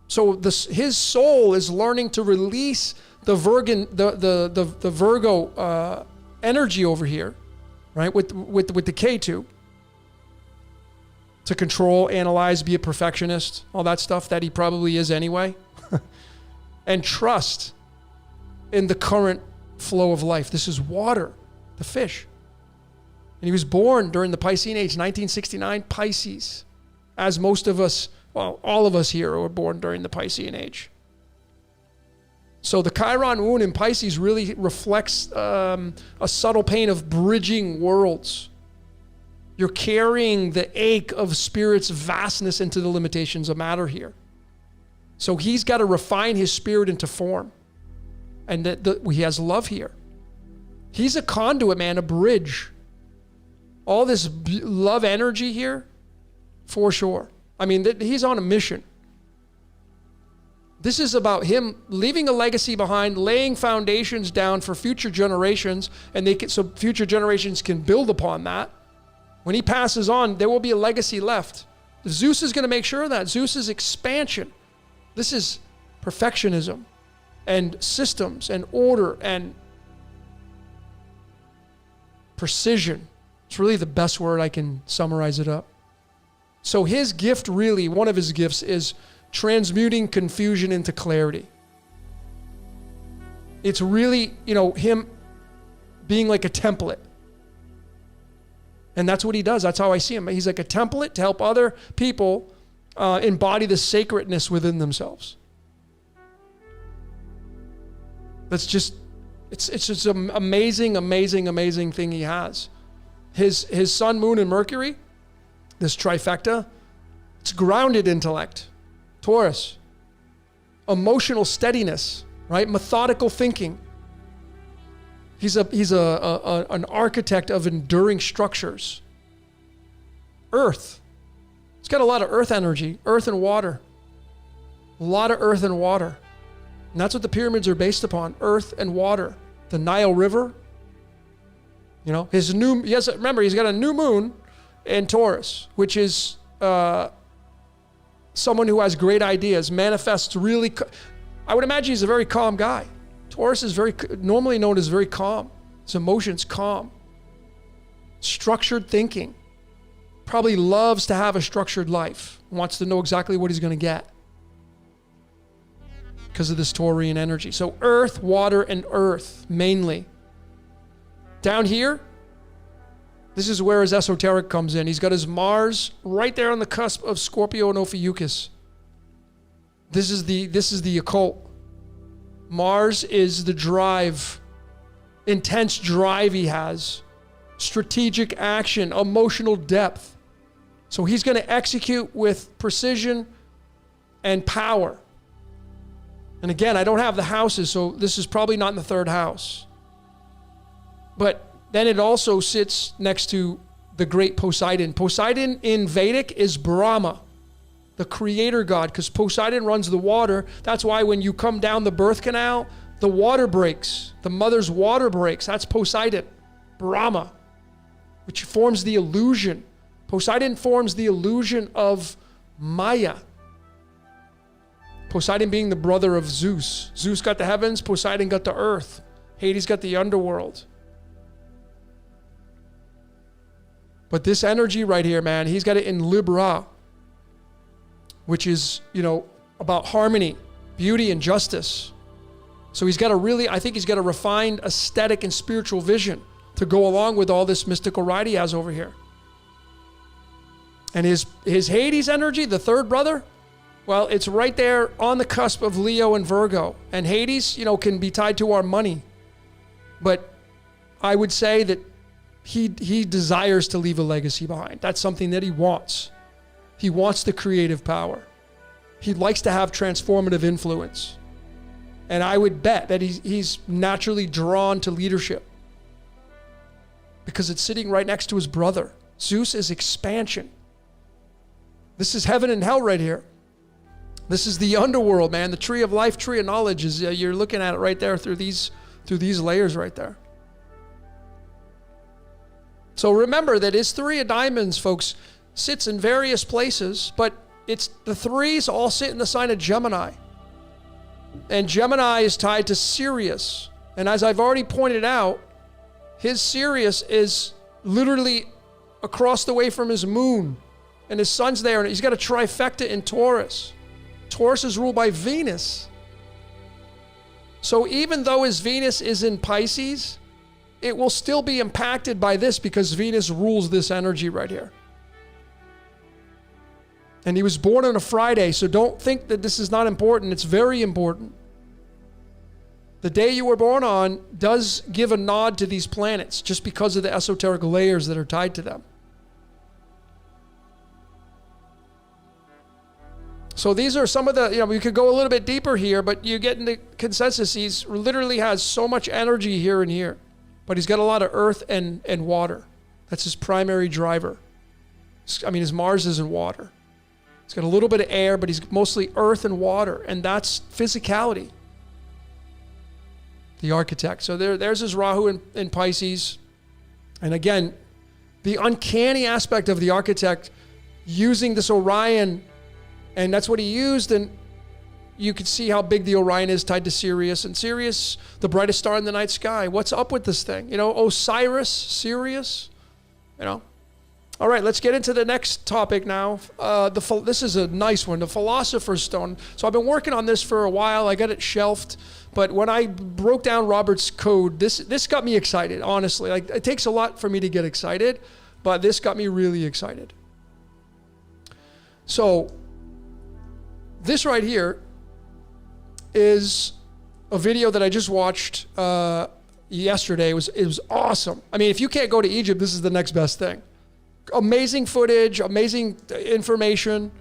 So his soul is learning to release the Virgo energy over here, right? With the K2, to control, analyze, be a perfectionist, all that stuff that he probably is anyway, and trust in the current flow of life. This is water, the fish. And he was born during the Piscean age, 1969, Pisces, as most of us, well, all of us here were born during the Piscean age. So the Chiron wound in Pisces really reflects a subtle pain of bridging worlds. You're carrying the ache of spirit's vastness into the limitations of matter here. So he's got to refine his spirit into form. And he has love here. He's a conduit, man, a bridge. All this love energy here, for sure. I mean, he's on a mission. This is about him leaving a legacy behind, laying foundations down for future generations, and so future generations can build upon that. When he passes on, there will be a legacy left. Zeus is going to make sure of that. Zeus is expansion. This is perfectionism and systems and order and precision. It's really the best word I can summarize it up. So his gift really, one of his gifts is transmuting confusion into clarity. It's really, him being like a template. And that's what he does. That's how I see him. He's like a template to help other people embody the sacredness within themselves. It's just an amazing, amazing, amazing thing he has. His sun, moon, and Mercury, this trifecta, it's grounded intellect. Taurus, emotional steadiness, right? Methodical thinking. He's an architect of enduring structures. Earth. It's got a lot of earth energy, earth and water. A lot of earth and water. And that's what the pyramids are based upon, earth and water. The Nile River. Remember, he's got a new moon in Taurus, which is someone who has great ideas, manifests really, I would imagine he's a very calm guy. Taurus is normally known as very calm. His emotions calm. Structured thinking. Probably loves to have a structured life. Wants to know exactly what he's going to get. Because of this Taurian energy. So earth, water, and earth, mainly. Down here, this is where his esoteric comes in. He's got his Mars right there on the cusp of Scorpio and Ophiuchus. This is the occult. Mars is the drive, intense drive he has, strategic action, emotional depth. So he's going to execute with precision and power. And again, I don't have the houses, so this is probably not in the third house. But then it also sits next to the great Poseidon. Poseidon in Vedic is Brahma, the creator god, because Poseidon runs the water. That's why when you come down the birth canal, the water breaks. The mother's water breaks. That's Poseidon, Brahma, which forms the illusion. Poseidon forms the illusion of Maya. Poseidon being the brother of Zeus. Zeus got the heavens, Poseidon got the earth. Hades got the underworld. But this energy right here, man, he's got it in Libra, which is, about harmony, beauty, and justice. So he's got I think he's got a refined aesthetic and spiritual vision to go along with all this mystical ride he has over here. And his Hades energy, the third brother, well, it's right there on the cusp of Leo and Virgo. And Hades, can be tied to our money. But I would say that he desires to leave a legacy behind. That's something that he wants. He wants the creative power. He likes to have transformative influence. And I would bet that he's naturally drawn to leadership. because it's sitting right next to his brother. Zeus is expansion. This is heaven and hell right here. This is the underworld, man. The tree of life, tree of knowledge is, you're looking at it right there through these layers right there. So remember that his three of diamonds, folks, sits in various places, but it's the threes all sit in the sign of Gemini. And Gemini is tied to Sirius. And as I've already pointed out, his Sirius is literally across the way from his moon. And his sun's there, and he's got a trifecta in Taurus. Taurus is ruled by Venus. So even though his Venus is in Pisces, it will still be impacted by this because Venus rules this energy right here. And he was born on a Friday, so don't think that this is not important. It's very important. The day you were born on does give a nod to these planets just because of the esoteric layers that are tied to them. So these are some of the, we could go a little bit deeper here, but you get into consensus. He's literally has so much energy here and here, but he's got a lot of earth and water. That's his primary driver. His Mars is in water. He's got a little bit of air, but he's mostly earth and water, and that's physicality. The architect. So there's his Rahu in Pisces. And again, the uncanny aspect of the architect using this Orion, and that's what he used, and you could see how big the Orion is tied to Sirius. And Sirius, the brightest star in the night sky. What's up with this thing? Osiris, Sirius, All right, let's get into the next topic now. This is a nice one, the Philosopher's Stone. So I've been working on this for a while. I got it shelved. But when I broke down Robert's code, this got me excited, honestly. Like, it takes a lot for me to get excited, but this got me really excited. So this right here is a video that I just watched yesterday. It was awesome. I mean, if you can't go to Egypt, this is the next best thing. Amazing footage, amazing information.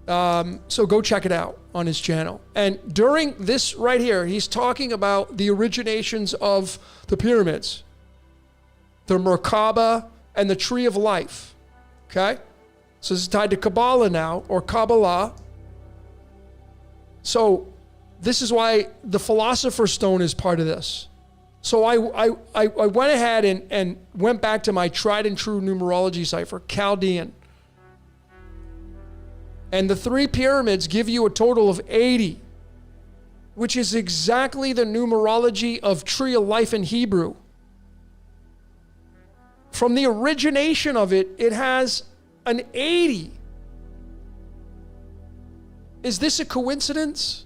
So go check it out on his channel. And during this right here, he's talking about the originations of the pyramids, the Merkaba, and the Tree of Life. Okay? So this is tied to Kabbalah now, or Kabbalah. So this is why the Philosopher's Stone is part of this. So I went ahead and went back to my tried and true numerology cipher, Chaldean. And the three pyramids give you a total of 80, which is exactly the numerology of Tree of Life in Hebrew. From the origination of it, it has an 80. Is this a coincidence?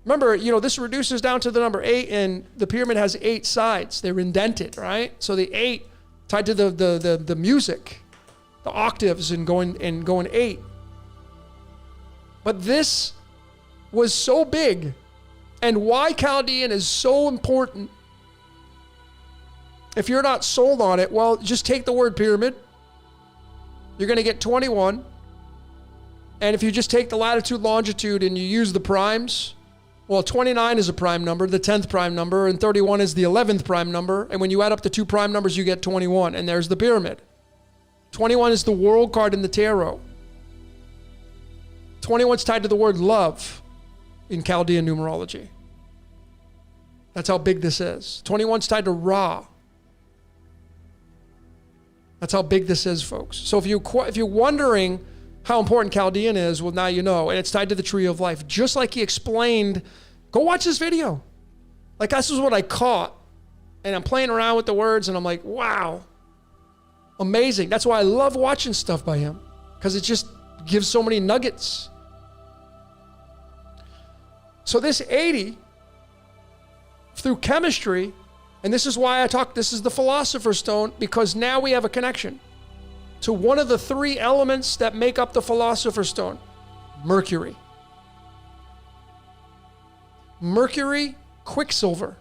Remember, this reduces down to the number 8, and the pyramid has 8 sides. They're indented, right? So the 8 tied to the music, the octaves, and going 8. But this was so big, and why Chaldean is so important. If you're not sold on it, well, just take the word pyramid. You're going to get 21. And if you just take the latitude, longitude, and you use the primes, well, 29 is a prime number, the 10th prime number, and 31 is the 11th prime number. And when you add up the two prime numbers, you get 21, and there's the pyramid. 21 is the world card in the tarot. 21 is tied to the word love in Chaldean numerology. That's how big this is. 21 is tied to Ra. That's how big this is, folks. So if you're wondering how important Chaldean is, well, now you know. And it's tied to the Tree of Life. Just like he explained, go watch this video. Like, this is what I caught. And I'm playing around with the words, and I'm like, wow. Amazing. That's why I love watching stuff by him, because it just gives so many nuggets. So this 80, through chemistry, and this is why this is the Philosopher's Stone, because now we have a connection to one of the 3 elements that make up the Philosopher's Stone, Mercury. Mercury, Quicksilver.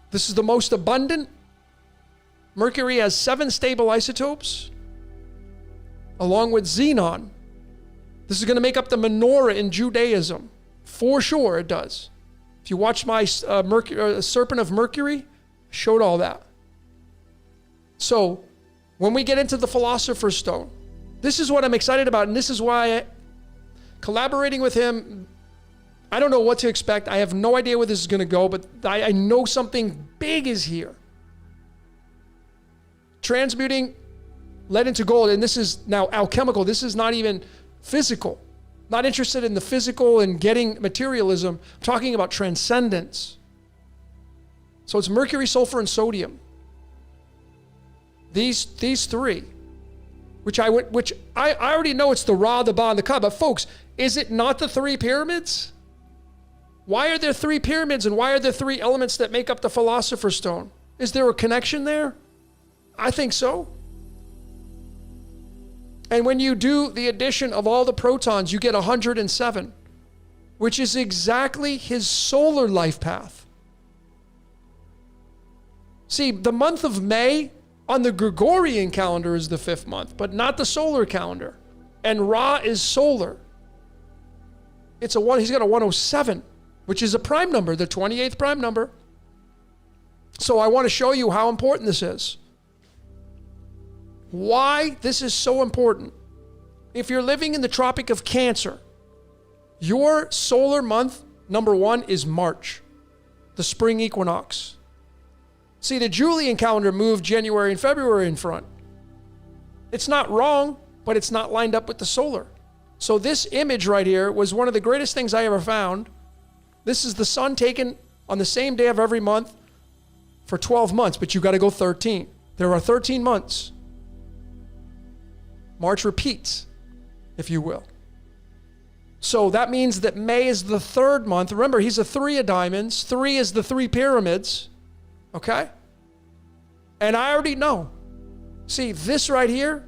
This is the most abundant. Mercury has 7 stable isotopes, along with xenon. This is going to make up the menorah in Judaism. For sure it does. If you watch my Serpent of Mercury, I showed all that. So when we get into the Philosopher's Stone, this is what I'm excited about. And this is why collaborating with him, I don't know what to expect. I have no idea where this is going to go, but I know something big is here. Transmuting lead into gold. And this is now alchemical. This is not even physical. Not interested in the physical and getting materialism. I'm talking about transcendence. So it's mercury, sulfur, and sodium. These three, which I already know it's the Ra, the Ba, and the Ka. But folks, is it not the three pyramids? Why are there three pyramids, and why are there three elements that make up the Philosopher's Stone? Is there a connection there? I think so. And when you do the addition of all the protons, you get 107, which is exactly his solar life path. See, the month of May on the Gregorian calendar is the 5th month, but not the solar calendar. And Ra is solar. He's got a 107, which is a prime number, the 28th prime number. So I want to show you how important this is. Why this is so important. If you're living in the Tropic of Cancer, your solar month, number 1, is March, the spring equinox. See, the Julian calendar moved January and February in front. It's not wrong, but it's not lined up with the solar. So this image right here was one of the greatest things I ever found. This is the sun taken on the same day of every month for 12 months, but you got to go 13. There are 13 months. March repeats, if you will. So that means that May is the 3rd month. Remember, he's a 3 of diamonds. 3 is the 3 pyramids. Okay? And I already know. See, this right here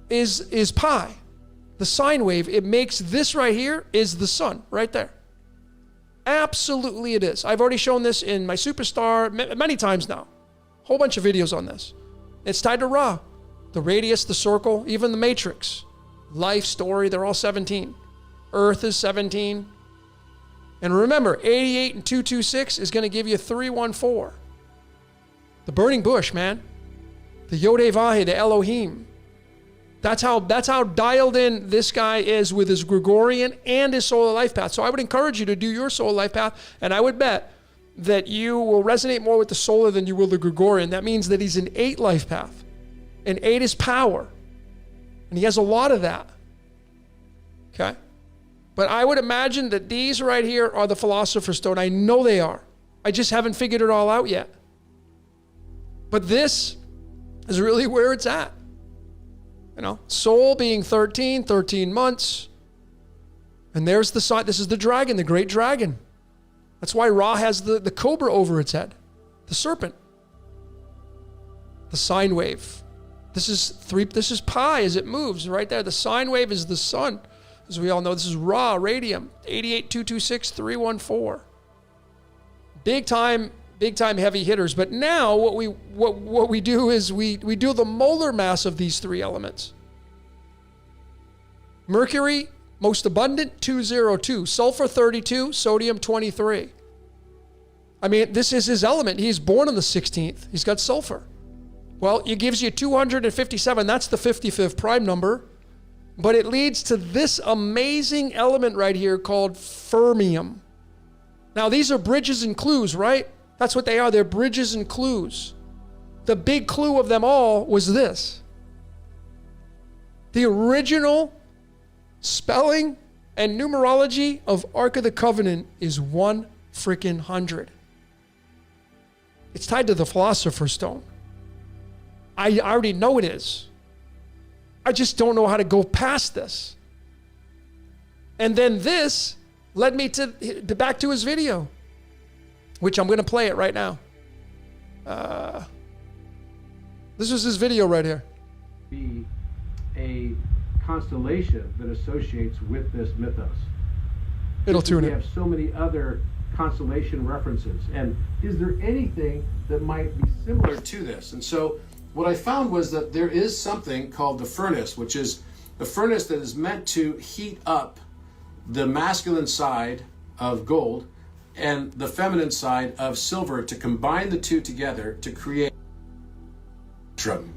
is pi. The sine wave, it makes this right here is the sun, right there. Absolutely it is. I've already shown this in my Superstar many times now. Whole bunch of videos on this. It's tied to Ra. The radius, the circle, even the matrix. Life story, they're all 17. Earth is 17. And remember, 88 and 226 is going to give you 314. The burning bush, man. The Yod-Heh-Vah-Heh, the Elohim. That's how dialed in this guy is with his Gregorian and his solar life path. So I would encourage you to do your solar life path, and I would bet that you will resonate more with the solar than you will the Gregorian. That means that he's an 8 life path. And 8 is power. And he has a lot of that. Okay? But I would imagine that these right here are the Philosopher's Stone. I know they are. I just haven't figured it all out yet. But this is really where it's at. You know, soul being 13 months. And there's the sign. This is the dragon, the great dragon. That's why Ra has the cobra over its head. The serpent. The sine wave. This is pi as it moves right there. The sine wave is the sun. As we all know, this is Ra, radium, 88226314. Big time heavy hitters. But now what we do is we do the molar mass of these 3 elements. Mercury, most abundant, 202. Sulfur, 32. Sodium, 23. I mean, this is his element. He's born on the 16th. He's got sulfur. Well, it gives you 257. That's the 55th prime number. But it leads to this amazing element right here called fermium. Now, these are bridges and clues, right? That's what they are. They're bridges and clues. The big clue of them all was this. The original spelling and numerology of Ark of the Covenant is 100. It's tied to the Philosopher's Stone. I already know it is. I just don't know how to go past this. And then this led me to back to his video, which I'm going to play it right now. This is his video right here. Be a constellation that associates with this mythos. It'll tune we in. have so many other constellation references. And is there anything that might be similar to this? And so what I found was that there is something called the furnace, which is the furnace that is meant to heat up the masculine side of gold and the feminine side of silver, to combine the two together to create electrum.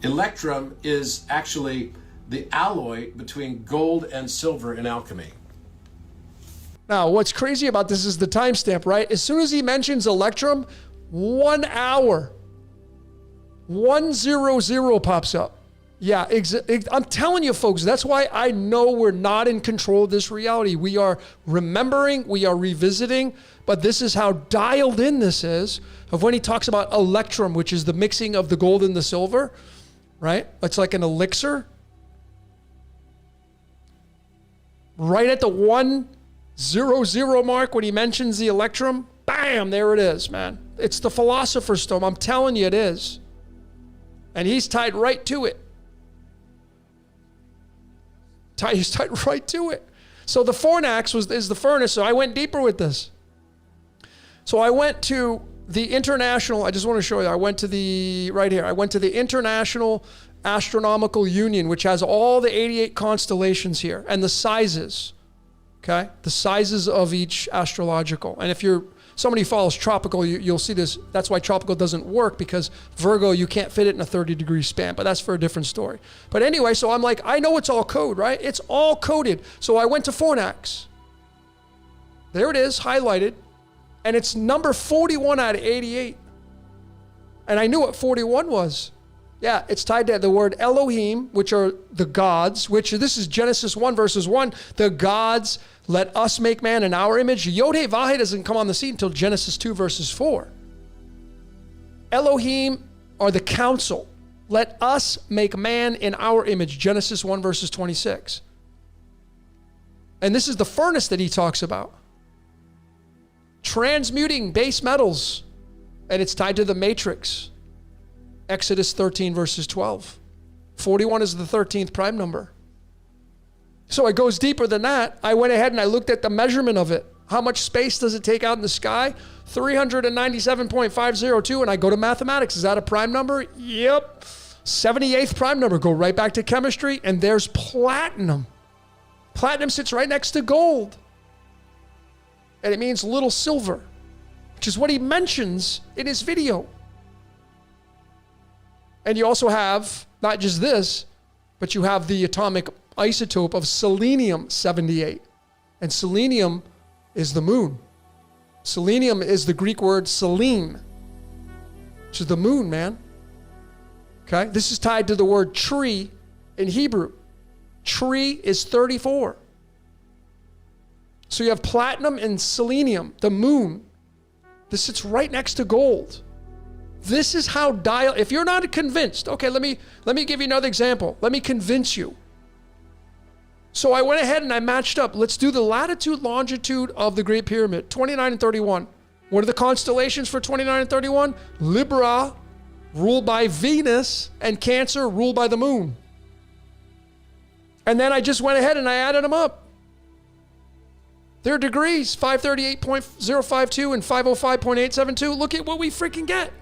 Electrum is actually the alloy between gold and silver in alchemy. Now, what's crazy about this is the timestamp, right? As soon as he mentions electrum, 1 hour, 100 pops up. Yeah, I'm telling you, folks, that's why I know we're not in control of this reality. We are remembering, we are revisiting, but this is how dialed in this is of when he talks about electrum, which is the mixing of the gold and the silver, right? It's like an elixir. Right at the 100 mark when he mentions the electrum, bam, there it is, man. It's the philosopher's stone. I'm telling you it is. And he's tied right to it. He's tied right to it. So the fornax is the furnace. So I went deeper with this. So I went to the international, I just want to show you, I went to the, right here, I went to the International Astronomical Union, which has all the 88 constellations here and the sizes, okay? The sizes of each astrological. And if somebody follows tropical, you'll see this. That's why tropical doesn't work, because Virgo, you can't fit it in a 30-degree span, but that's for a different story. But anyway, so I'm like, I know it's all code, right? It's all coded. So I went to fornax. There it is, highlighted. And it's number 41 out of 88. And I knew what 41 was. Yeah, it's tied to the word Elohim, which are the gods, which this is Genesis 1 verses 1. The gods, let us make man in our image. Yod-Heh-Vah-Heh doesn't come on the scene until Genesis 2 verses 4. Elohim are the council. Let us make man in our image. Genesis 1 verses 26. And this is the furnace that he talks about. Transmuting base metals. And it's tied to the matrix. Exodus 13 verses 12. 41 is the 13th prime number. So it goes deeper than that. I went ahead and I looked at the measurement of it. How much space does it take out in the sky? 397.502. And I go to mathematics. Is that a prime number? Yep. 78th prime number. Go right back to chemistry. And there's platinum. Platinum sits right next to gold. And it means little silver, which is what he mentions in his video. And you also have, not just this, but you have the atomic isotope of selenium-78. And selenium is the moon. Selenium is the Greek word selene, which is the moon, man. Okay? This is tied to the word tree in Hebrew. Tree is 34. So you have platinum and selenium, the moon. This sits right next to gold. This is how if you're not convinced, okay, let me give you another example. Let me convince you. So I went ahead and I matched up. Let's do the latitude, longitude of the Great Pyramid, 29 and 31. What are the constellations for 29 and 31? Libra, ruled by Venus, and Cancer, ruled by the moon. And then I just went ahead and I added them up. Their degrees, 538.052 and 505.872. Look at what we freaking get.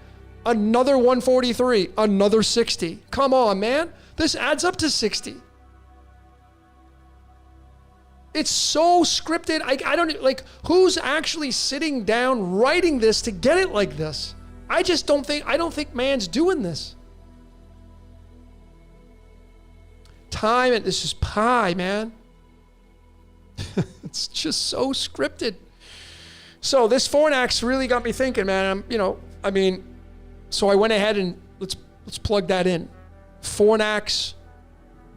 Another 143, another 60. Come on, man. This adds up to 60. It's so scripted. I don't, like, who's actually sitting down writing this to get it like this? I don't think man's doing this. Time, and this is pi, man. It's just so scripted. So this fornax really got me thinking, man. So I went ahead and let's plug that in. Fornax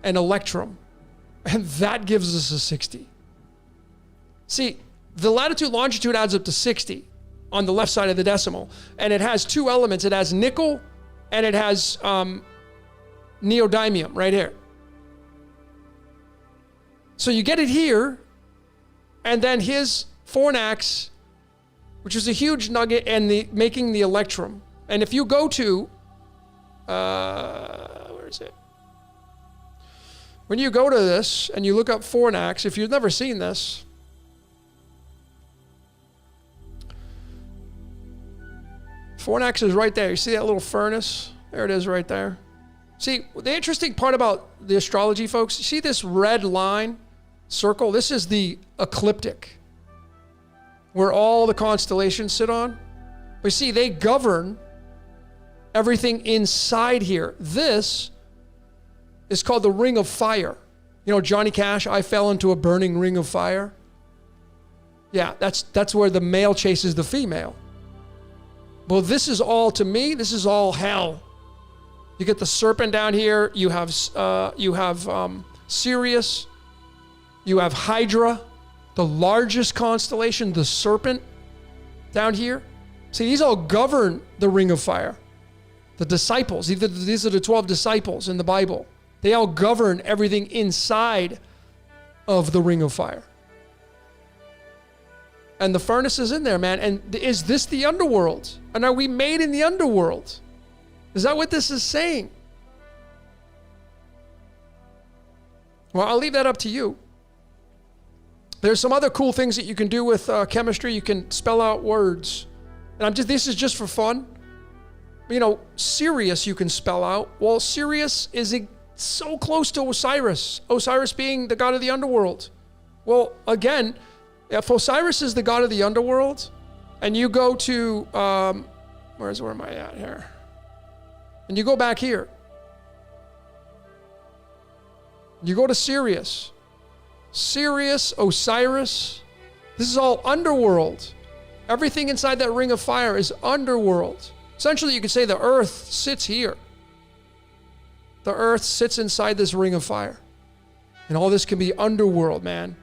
and electrum. And that gives us a 60. See, the latitude longitude adds up to 60 on the left side of the decimal. And it has two elements. It has nickel and it has neodymium right here. So you get it here. And then his fornax, which is a huge nugget, and making the electrum. And if you go to, where is it? When you go to this and you look up fornax, if you've never seen this, fornax is right there. You see that little furnace? There it is right there. See, the interesting part about the astrology, folks, you see this red line? Circle, this is the ecliptic, where all the constellations sit on. But see, they govern everything inside here. This is called the ring of fire. You know, Johnny Cash, I fell into a burning ring of fire. Yeah, that's where the male chases the female. Well, this is all, to me, this is all hell. You get the serpent down here. You have Sirius. You have Hydra, the largest constellation, the serpent down here. See, these all govern the ring of fire. The disciples, these are the 12 disciples in the Bible. They all govern everything inside of the ring of fire. And the furnace is in there, man. And is this the underworld? And are we made in the underworld? Is that what this is saying? Well, I'll leave that up to you. There's some other cool things that you can do with chemistry. You can spell out words. And this is just for fun. You know, Sirius you can spell out. Well, Sirius is so close to Osiris. Osiris being the god of the underworld. Well, again, if Osiris is the god of the underworld, and you go to, where am I at here? And you go back here. You go to Sirius. Sirius, Osiris. This is all underworld. Everything inside that ring of fire is underworld. Essentially, you could say the earth sits here. The earth sits inside this ring of fire. And all this can be underworld, man,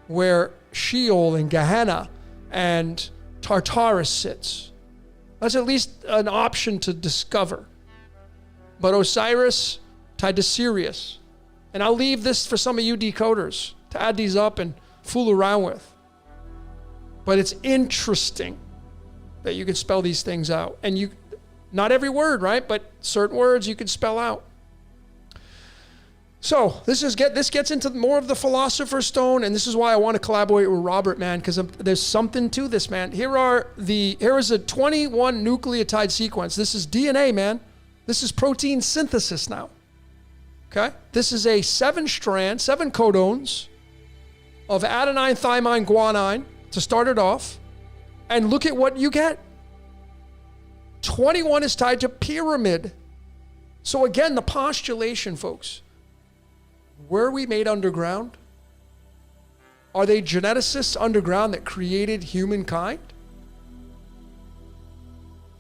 where Sheol and Gehenna and Tartarus sits. That's at least an option to discover. But Osiris tied to Sirius. And I'll leave this for some of you decoders to add these up and fool around with. But it's interesting that you can spell these things out. And not every word, right? But certain words you can spell out. So this gets into more of the philosopher's stone, and this is why I want to collaborate with Robert, man, because there's something to this, man. Here is a 21 nucleotide sequence. This is DNA, man. This is protein synthesis now. Okay? This is a 7 codons of adenine, thymine, guanine to start it off. And look at what you get. 21 is tied to pyramid. So again, the postulation, folks. Were we made underground? Are they geneticists underground that created humankind?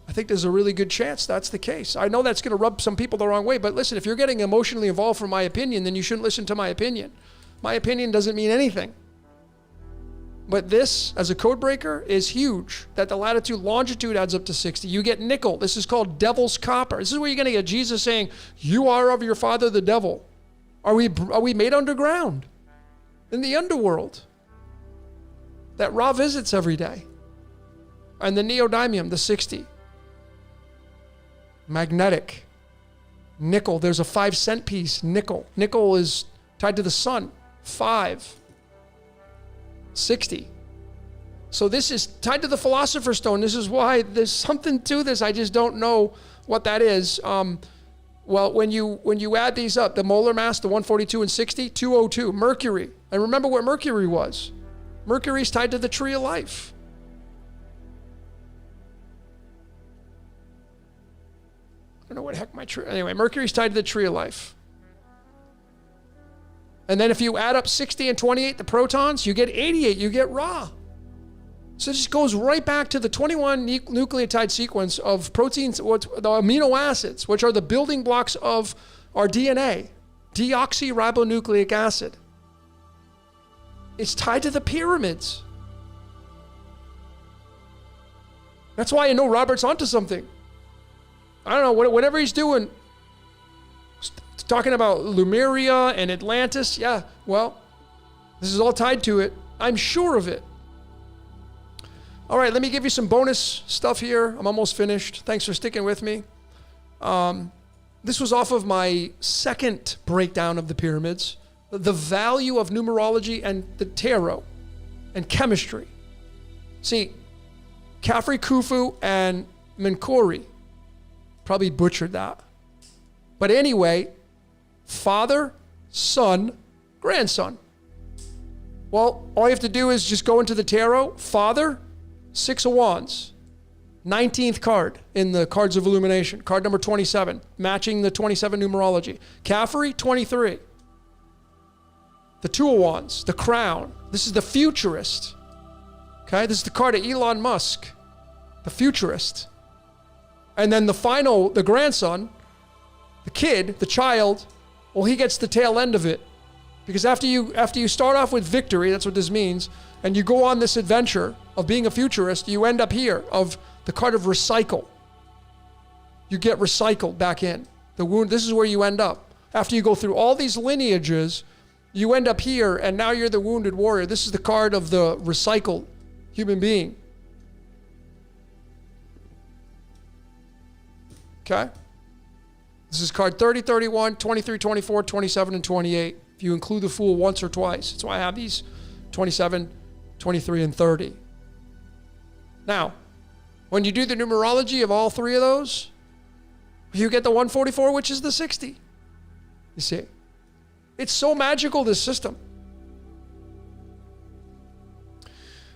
I think there's a really good chance that's the case. I know that's going to rub some people the wrong way, but listen, if you're getting emotionally involved for my opinion, then you shouldn't listen to my opinion. My opinion doesn't mean anything. But this, as a code breaker, is huge, that the latitude, longitude adds up to 60. You get nickel. This is called devil's copper. This is where you're going to get Jesus saying, you are of your father, the devil. Are we made underground? In the underworld that Ra visits every day. And the neodymium, the 60. Magnetic. Nickel, there's a 5-cent piece, nickel. Nickel is tied to the sun. 5. 60. So this is tied to the philosopher's stone. This is why there's something to this. I just don't know what that is. Well, when you add these up, the molar mass, the 142 and 60, 202. Mercury. And remember what Mercury was. Mercury's tied to the tree of life. I don't know what the heck my tree... Anyway, Mercury's tied to the tree of life. And then if you add up 60 and 28, the protons, you get 88. You get Ra. So it just goes right back to the 21 nucleotide sequence of proteins, the amino acids, which are the building blocks of our DNA, deoxyribonucleic acid. It's tied to the pyramids. That's why I know Robert's onto something. I don't know, whatever he's doing, talking about Lemuria and Atlantis, yeah, well, this is all tied to it. I'm sure of it. All right, let me give you some bonus stuff here. I'm almost finished. Thanks for sticking with me. This was off of my second breakdown of the pyramids. The value of numerology and the tarot and chemistry. See, Khafre Khufu and Menkori probably butchered that. But anyway, father, son, grandson. Well, all you have to do is just go into the tarot. Father, 6 of Wands. 19th card in the Cards of Illumination. Card number 27, matching the 27 numerology. Caffrey, 23. The Two of Wands, the Crown. This is the Futurist. Okay, this is the card of Elon Musk, the Futurist. And then the final, the grandson, the kid, the child, well, he gets the tail end of it. Because after you start off with victory, that's what this means, and you go on this adventure of being a futurist, you end up here of the card of recycle. You get recycled back in. The wound, this is where you end up. After you go through all these lineages, you end up here, and now you're the wounded warrior. This is the card of the recycled human being. Okay? This is card 30, 31, 23, 24, 27, and 28. If you include the Fool once or twice. That's why I have these 27, 23, and 30. Now, when you do the numerology of all three of those, you get the 144, which is the 60. You see? It's so magical, this system.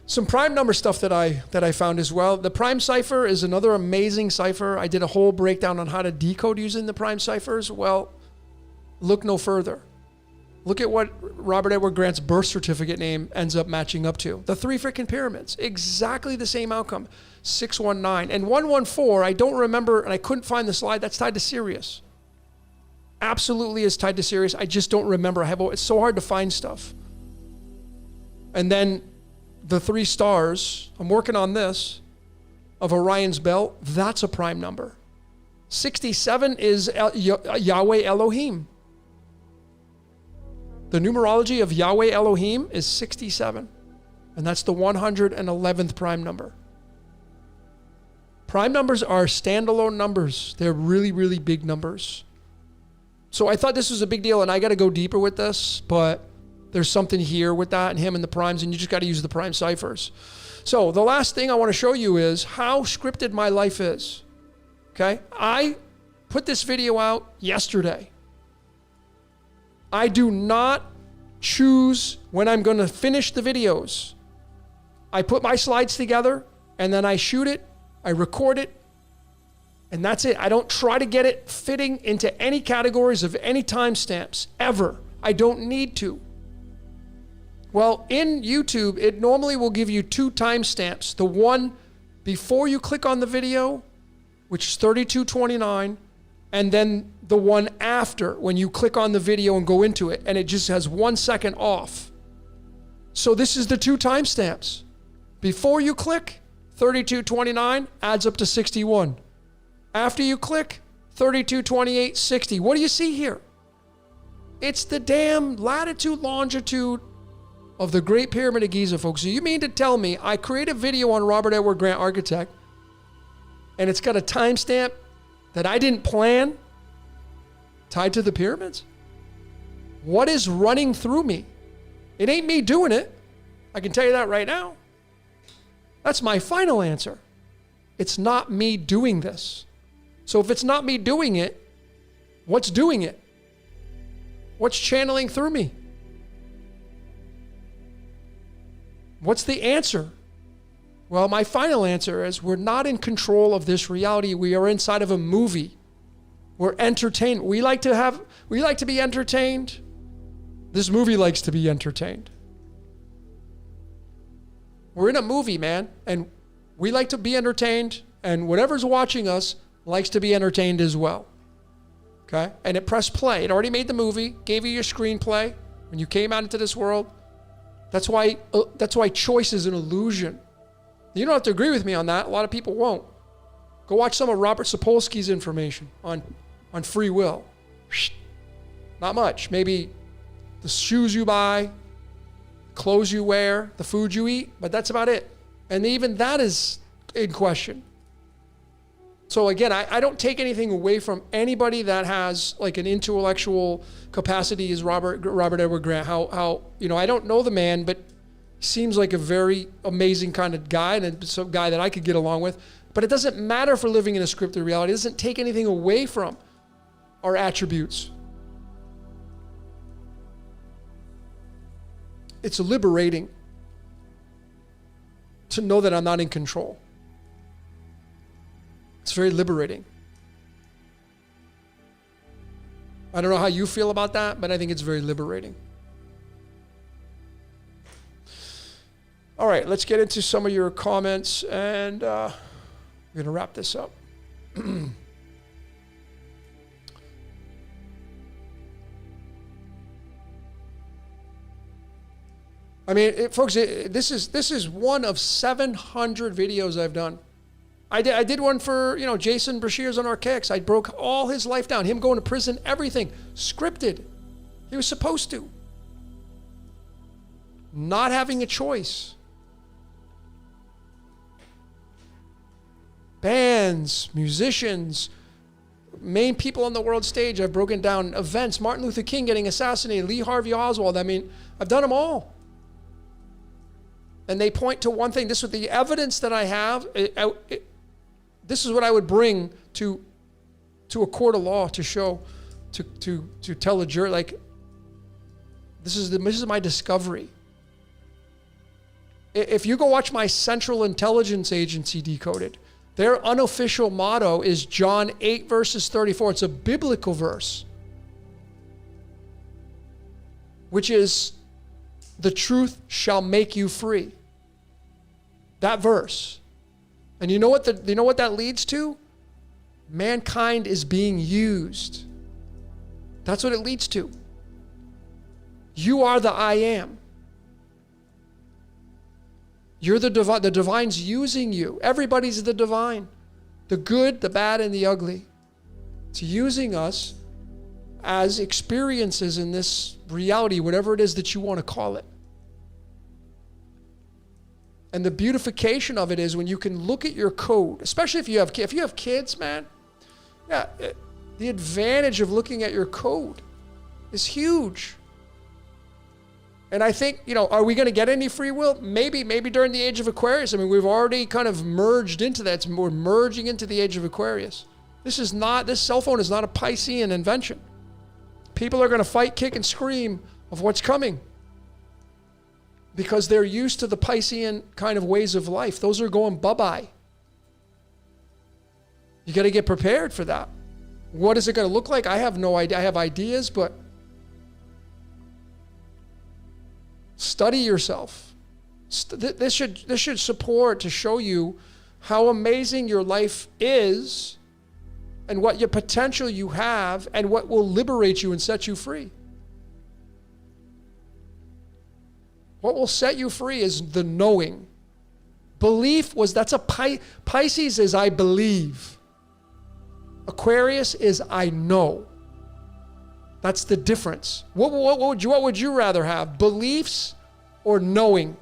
Some prime number stuff that I found as well. The prime cipher is another amazing cipher. I did a whole breakdown on how to decode using the prime ciphers. Well, look no further. Look at what Robert Edward Grant's birth certificate name ends up matching up to. The three freaking pyramids. Exactly the same outcome. 619. And 114, I don't remember, and I couldn't find the slide. That's tied to Sirius. Absolutely is tied to Sirius. I just don't remember. It's so hard to find stuff. And then the three stars, I'm working on this, of Orion's belt, that's a prime number. 67 is Yahweh Elohim. The numerology of Yahweh Elohim is 67. And that's the 111th prime number. Prime numbers are standalone numbers. They're really, really big numbers. So I thought this was a big deal, and I got to go deeper with this, but there's something here with that and him and the primes, and you just got to use the prime ciphers. So the last thing I want to show you is how scripted my life is. Okay? I put this video out yesterday. I do not choose when I'm going to finish the videos. I put my slides together, and then I shoot it, I record it, and that's it. I don't try to get it fitting into any categories of any timestamps, ever. I don't need to. Well, in YouTube, it normally will give you two timestamps. The one before you click on the video, which is 32:29, and then the one after when you click on the video and go into it, and it just has 1 second off. So this is the two timestamps. Before you click, 32:29 adds up to 61. After you click, 32:28, 60. What do you see here? It's the damn latitude, longitude of the Great Pyramid of Giza, folks. So you mean to tell me I create a video on Robert Edward Grant Architect, and it's got a timestamp that I didn't plan tied to the pyramids? What is running through me? It ain't me doing it. I can tell you that right now. That's my final answer. It's not me doing this. So if it's not me doing it, what's doing it? What's channeling through me? What's the answer? Well, my final answer is we're not in control of this reality. We are inside of a movie. We're entertained. We like to be entertained. This movie likes to be entertained. We're in a movie, man, and we like to be entertained, and whatever's watching us likes to be entertained as well. Okay? And it pressed play. It already made the movie, gave you your screenplay when you came out into this world. That's why choice is an illusion. You don't have to agree with me on that. A lot of people won't. Go watch some of Robert Sapolsky's information on free will. Not much. Maybe the shoes you buy, clothes you wear, the food you eat, but that's about it. And even that is in question. So again, I don't take anything away from anybody that has like an intellectual capacity as Robert Edward Grant. How I don't know the man, but seems like a very amazing kind of guy, and some guy that I could get along with. But it doesn't matter for living in a scripted reality. It doesn't take anything away from our attributes. It's liberating to know that I'm not in control. It's very liberating. I don't know how you feel about that, but I think it's very liberating. All right, let's get into some of your comments, and we're going to wrap this up. I mean, folks, this is one of 700 videos I've done. I did one for, Jason Brashears on Archaics. I broke all his life down. Him going to prison, everything. Scripted. He was supposed to. Not having a choice. Bands, musicians, main people on the world stage. I've broken down events. Martin Luther King getting assassinated. Lee Harvey Oswald. I mean, I've done them all. And they point to one thing. This is the evidence that I have. This is what I would bring to a court of law to show, to tell a jury, like, this is my discovery. If you go watch my Central Intelligence Agency Decoded, their unofficial motto is John 8 verses 34. It's a biblical verse, which is, the truth shall make you free. That verse. And you know what that leads to? Mankind is being used. That's what it leads to. You are the I am. You're the divine. The divine's using you. Everybody's the divine. The good, the bad, and the ugly. It's using us as experiences in this reality, whatever it is that you want to call it. And the beautification of it is when you can look at your code, especially if you have kids, man. Yeah, the advantage of looking at your code is huge. And I think, are we going to get any free will? Maybe during the age of Aquarius. I mean, we've already kind of merged into that. We're merging into the age of Aquarius. This cell phone is not a Piscean invention. People are going to fight, kick, and scream of what's coming because they're used to the Piscean kind of ways of life. Those are going bye-bye. You got to get prepared for that. What is it going to look like? I have no idea. I have ideas, but study yourself. This should support to show you how amazing your life is and what your potential you have and what will liberate you and set you free. What will set you free is the knowing. Belief that's a Pisces is I believe. Aquarius is I know. That's the difference. What would you rather have? Beliefs or knowing?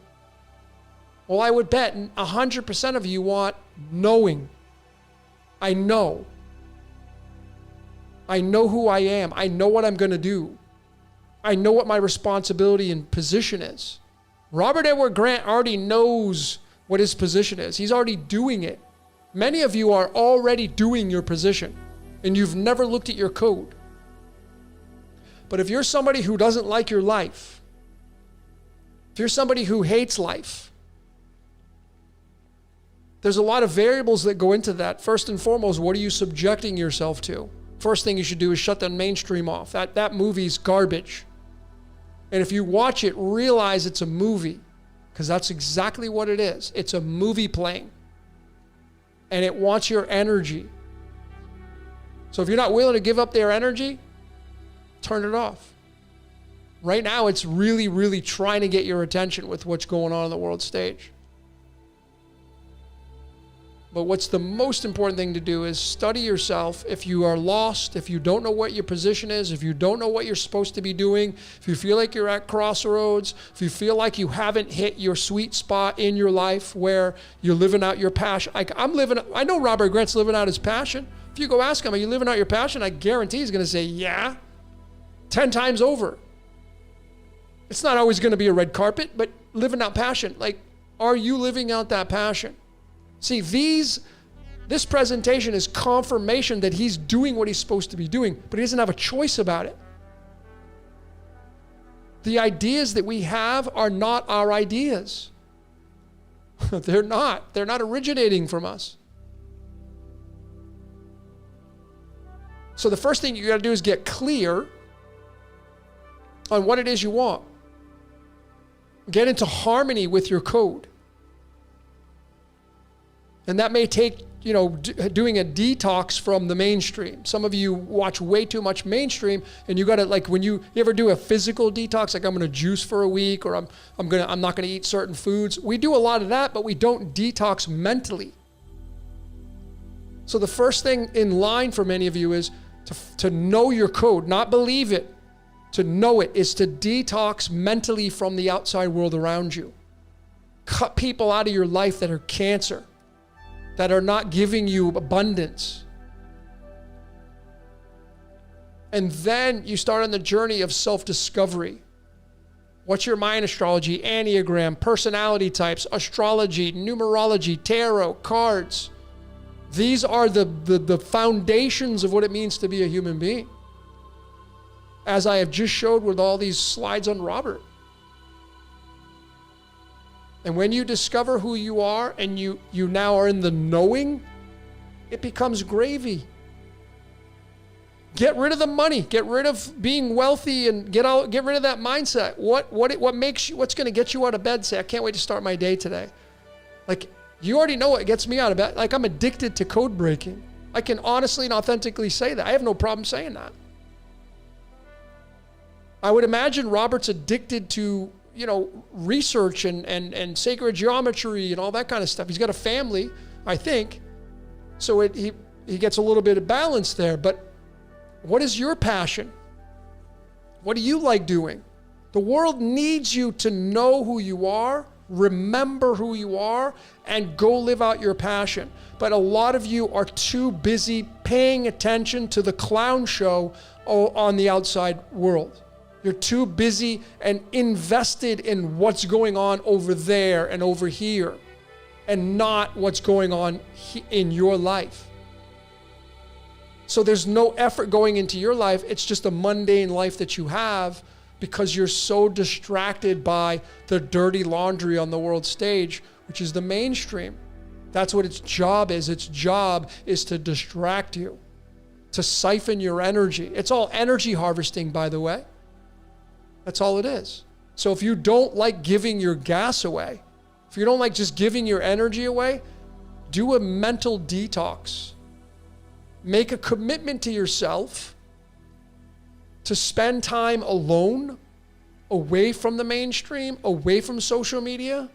Well, I would bet 100% of you want knowing. I know. I know who I am. I know what I'm going to do. I know what my responsibility and position is. Robert Edward Grant already knows what his position is. He's already doing it. Many of you are already doing your position, and you've never looked at your code. But if you're somebody who doesn't like your life, if you're somebody who hates life, there's a lot of variables that go into that. First and foremost, what are you subjecting yourself to? First thing you should do is shut the mainstream off. That movie's garbage. And if you watch it, realize it's a movie, because that's exactly what it is. It's a movie playing. And it wants your energy. So if you're not willing to give up their energy, turn it off. Right now, it's really, really trying to get your attention with what's going on the world stage. But what's the most important thing to do is study yourself. If you are lost, if you don't know what your position is, if you don't know what you're supposed to be doing, if you feel like you're at crossroads, if you feel like you haven't hit your sweet spot in your life where you're living out your passion. I know Robert Grant's living out his passion. If you go ask him, are you living out your passion? I guarantee he's going to say, yeah, 10 times over. It's not always going to be a red carpet, but living out passion. Like, are you living out that passion? See, this presentation is confirmation that he's doing what he's supposed to be doing, but he doesn't have a choice about it. The ideas that we have are not our ideas. They're not originating from us. So the first thing you got to do is get clear on what it is you want. Get into harmony with your code. And that may take, doing a detox from the mainstream. Some of you watch way too much mainstream, and you got to, like, when you ever do a physical detox, like I'm going to juice for a week, or I'm not going to eat certain foods. We do a lot of that, but we don't detox mentally. So the first thing in line for many of you is to know your code, not believe it. To know it is to detox mentally from the outside world around you. Cut people out of your life that are cancer, that are not giving you abundance. And then you start on the journey of self-discovery. What's your mind astrology, Enneagram, personality types, astrology, numerology, tarot, cards. These are the foundations of what it means to be a human being. As I have just showed with all these slides on Robert. And when you discover who you are and you now are in the knowing, it becomes gravy. Get rid of the money. Get rid of being wealthy and get rid of that mindset. What makes you, what's going to get you out of bed? Say, I can't wait to start my day today. Like, you already know what gets me out of bed. Like, I'm addicted to code breaking. I can honestly and authentically say that. I have no problem saying that. I would imagine Robert's addicted to, research and sacred geometry and all that kind of stuff. He's got a family, I think. So he gets a little bit of balance there. But what is your passion? What do you like doing? The world needs you to know who you are, remember who you are, and go live out your passion. But a lot of you are too busy paying attention to the clown show on the outside world. You're too busy and invested in what's going on over there and over here, and not what's going on in your life. So there's no effort going into your life. It's just a mundane life that you have because you're so distracted by the dirty laundry on the world stage, which is the mainstream. That's what its job is. Its job is to distract you, to siphon your energy. It's all energy harvesting, by the way. That's all it is. So if you don't like giving your gas away, if you don't like just giving your energy away, do a mental detox. Make a commitment to yourself to spend time alone, away from the mainstream, away from social media,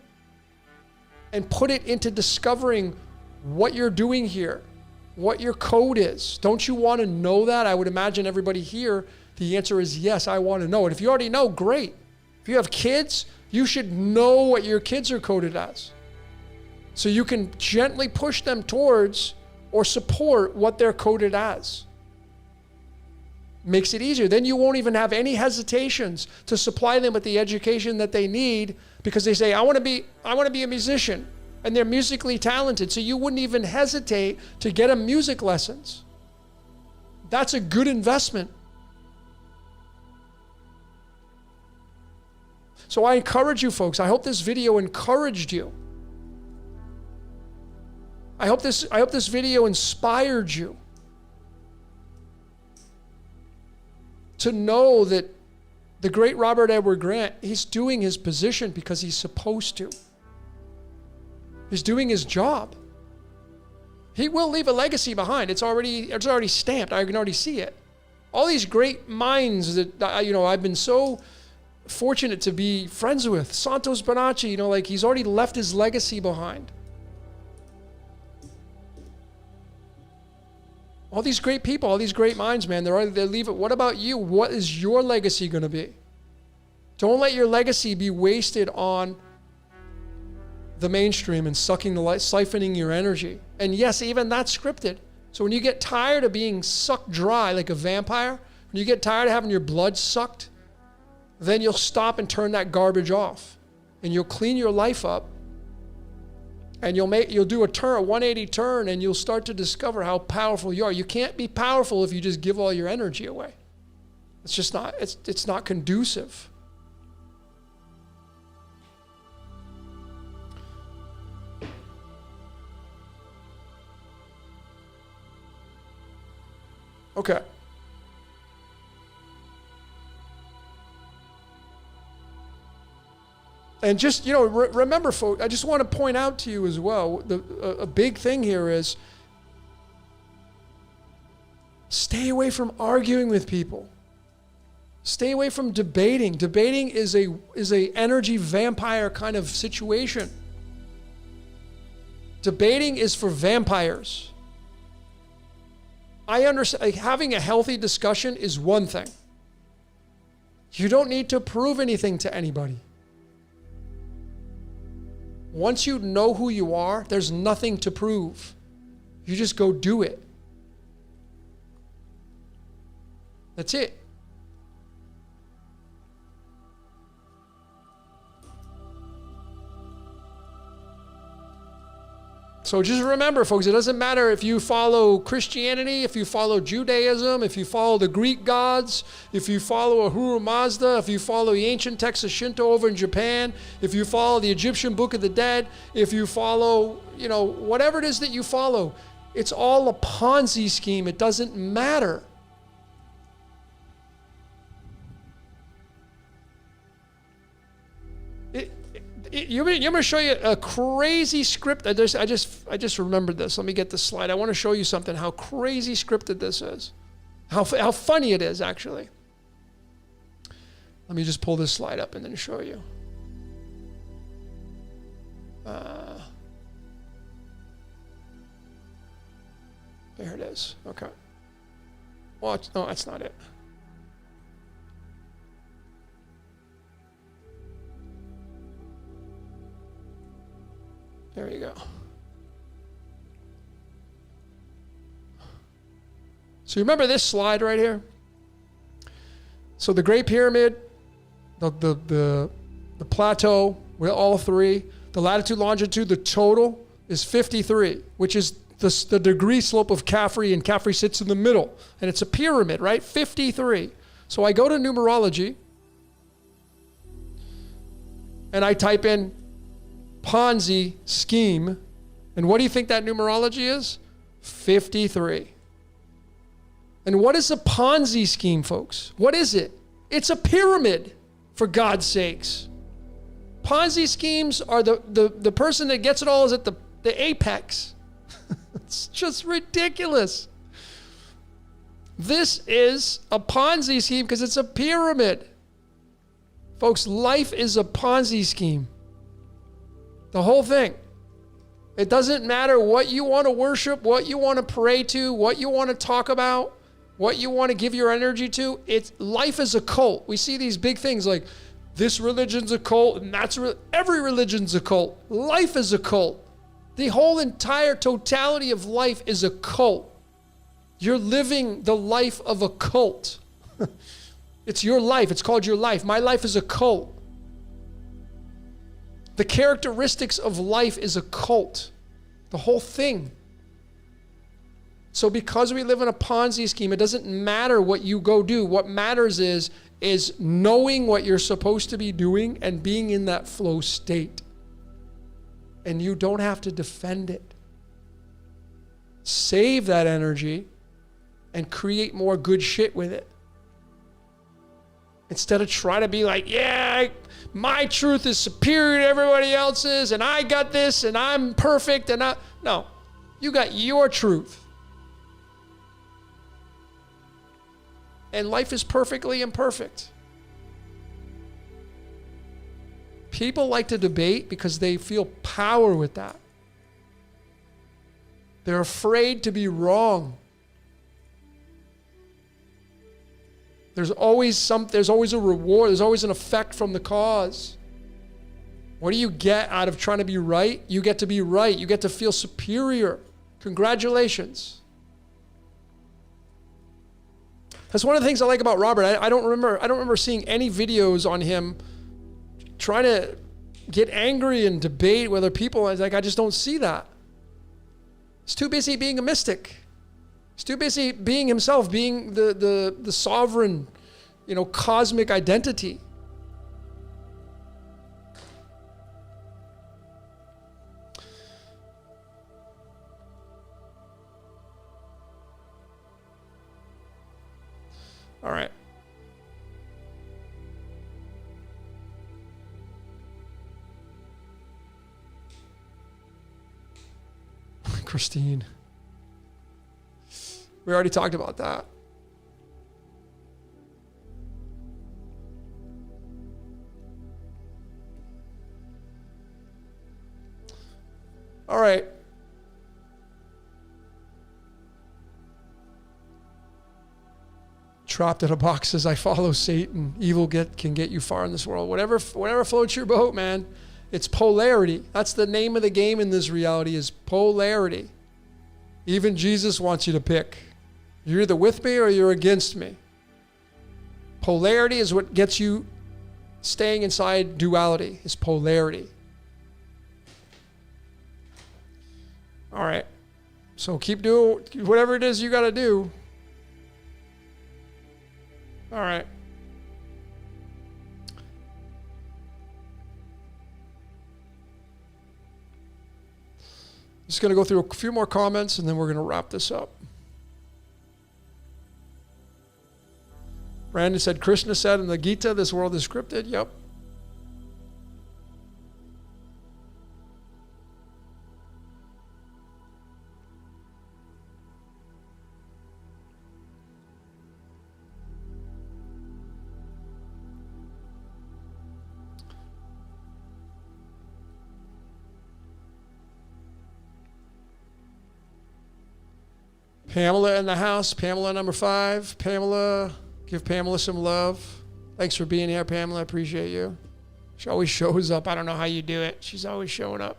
and put it into discovering what you're doing here, what your code is. Don't you want to know that? I would imagine everybody here, the answer is yes, I want to know it. If you already know, great. If you have kids, you should know what your kids are coded as. So you can gently push them towards or support what they're coded as. Makes it easier. Then you won't even have any hesitations to supply them with the education that they need because they say, I want to be a musician, and they're musically talented. So you wouldn't even hesitate to get them music lessons. That's a good investment. So I encourage you folks. I hope this video encouraged you. I hope this video inspired you to know that the great Robert Edward Grant, he's doing his position because he's supposed to. He's doing his job. He will leave a legacy behind. It's already stamped. I can already see it. All these great minds that I've been so fortunate to be friends with. Santos Bonacci, he's already left his legacy behind. All these great people, all these great minds, man, they leave it. What about you? What is your legacy going to be? Don't let your legacy be wasted on the mainstream and sucking the light, siphoning your energy. And yes, even that's scripted. So when you get tired of being sucked dry like a vampire, when you get tired of having your blood sucked, then you'll stop and turn that garbage off. And you'll clean your life up. And you'll do a 180 turn, and you'll start to discover how powerful you are. You can't be powerful if you just give all your energy away. It's just not, it's not conducive. Okay. And just, remember, folks, I just want to point out to you as well, a big thing here is stay away from arguing with people. Stay away from debating. Debating is a energy vampire kind of situation. Debating is for vampires. I understand, like, having a healthy discussion is one thing. You don't need to prove anything to anybody. Once you know who you are, there's nothing to prove. You just go do it. That's it. So just remember, folks, it doesn't matter if you follow Christianity, if you follow Judaism, if you follow the Greek gods, if you follow Ahura Mazda, if you follow the ancient texts of Shinto over in Japan, if you follow the Egyptian Book of the Dead, if you follow, whatever it is that you follow, it's all a Ponzi scheme. It doesn't matter. I'm going to show you a crazy script. I just remembered this. Let me get this slide. I want to show you something, how crazy scripted this is. How funny it is, actually. Let me just pull this slide up and then show you. There it is. Okay. Well, no, that's not it. There you go. So you remember this slide right here? So the Great Pyramid, the plateau with all three, the latitude, longitude, the total is 53, which is the degree slope of Caffrey, and Caffrey sits in the middle. And it's a pyramid, right? 53. So I go to numerology and I type in Ponzi scheme. And what do you think that numerology is? 53. And what is a Ponzi scheme, folks? What is it? It's a pyramid, for God's sakes. Ponzi schemes are the person that gets it all is at the apex. It's just ridiculous. This is a Ponzi scheme because it's a pyramid. Folks, life is a Ponzi scheme. The whole thing. It doesn't matter what you want to worship, what you want to pray to, what you want to talk about, what you want to give your energy to. Life is a cult. We see these big things like this religion's a cult and every religion's a cult. Life is a cult. The whole entire totality of life is a cult. You're living the life of a cult. It's your life. It's called your life. My life is a cult. The characteristics of life is a cult. The whole thing. So because we live in a Ponzi scheme, it doesn't matter what you go do. What matters is knowing what you're supposed to be doing and being in that flow state. And you don't have to defend it. Save that energy and create more good shit with it. Instead of trying to be like, my truth is superior to everybody else's, and I got this, and I'm perfect, no, you got your truth. And life is perfectly imperfect. People like to debate because they feel power with that. They're afraid to be wrong. There's always a reward. There's always an effect from the cause. What do you get out of trying to be right? You get to be right. You get to feel superior. Congratulations. That's one of the things I like about Robert. I don't remember seeing any videos on him trying to get angry and debate whether people. I just don't see that. He's too busy being a mystic. He's too busy being himself, being the sovereign, cosmic identity. Christine. We already talked about that. All right. Trapped in a box says, I follow Satan. Evil can get you far in this world. Whatever floats your boat, man. It's polarity. That's the name of the game in this reality, is polarity. Even Jesus wants you to pick. You're either with me or you're against me. Polarity is what gets you staying inside duality, is polarity. All right. So keep doing whatever it is you got to do. All right. Just going to go through a few more comments and then we're going to wrap this up. Brandon said, Krishna said in the Gita, this world is scripted. Yep. Pamela in the house. Pamela number 5. Pamela, give Pamela some love. Thanks for being here, Pamela. I appreciate you. She always shows up. I don't know how you do it. She's always showing up.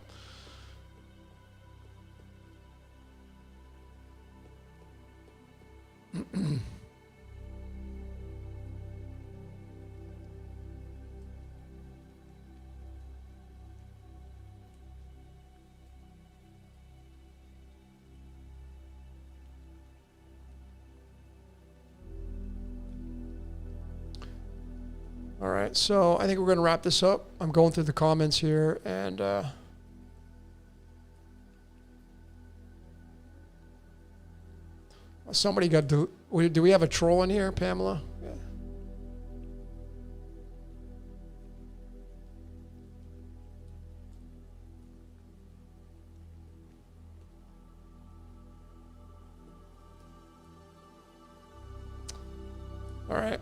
All right, so I think we're going to wrap this up. I'm going through the comments here, and somebody got. Do we have a troll in here, Pamela? Yeah. All right.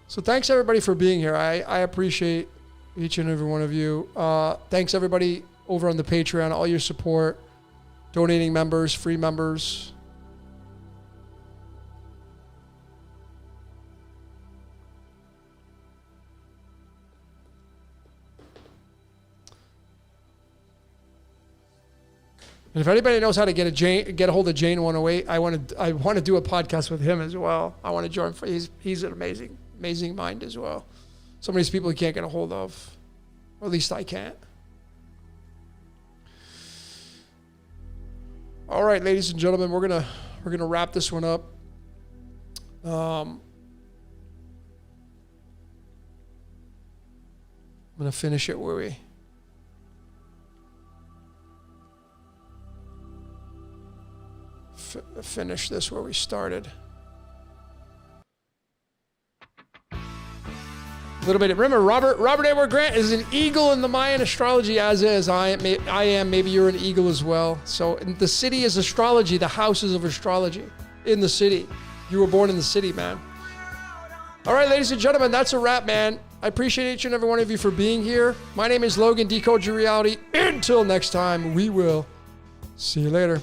So thanks everybody for being here. I appreciate each and every one of you. Thanks everybody over on the Patreon, all your support, donating members, free members. And if anybody knows how to get a hold of Jane 108, I want to do a podcast with him as well. I want to join. He's an amazing mind as well. Some of these people you can't get a hold of, or at least I can't. All right, ladies and gentlemen, we're gonna wrap this one up. I'm gonna finish it where we finish this where we started. A little bit. Remember, Robert Edward Grant is an eagle in the Mayan astrology, as is I am. Maybe you're an eagle as well. So the city is astrology. The houses of astrology in the city. You were born in the city, man. All right, ladies and gentlemen, that's a wrap, man. I appreciate each and every one of you for being here. My name is Logan. Decode your reality. Until next time, we will see you later.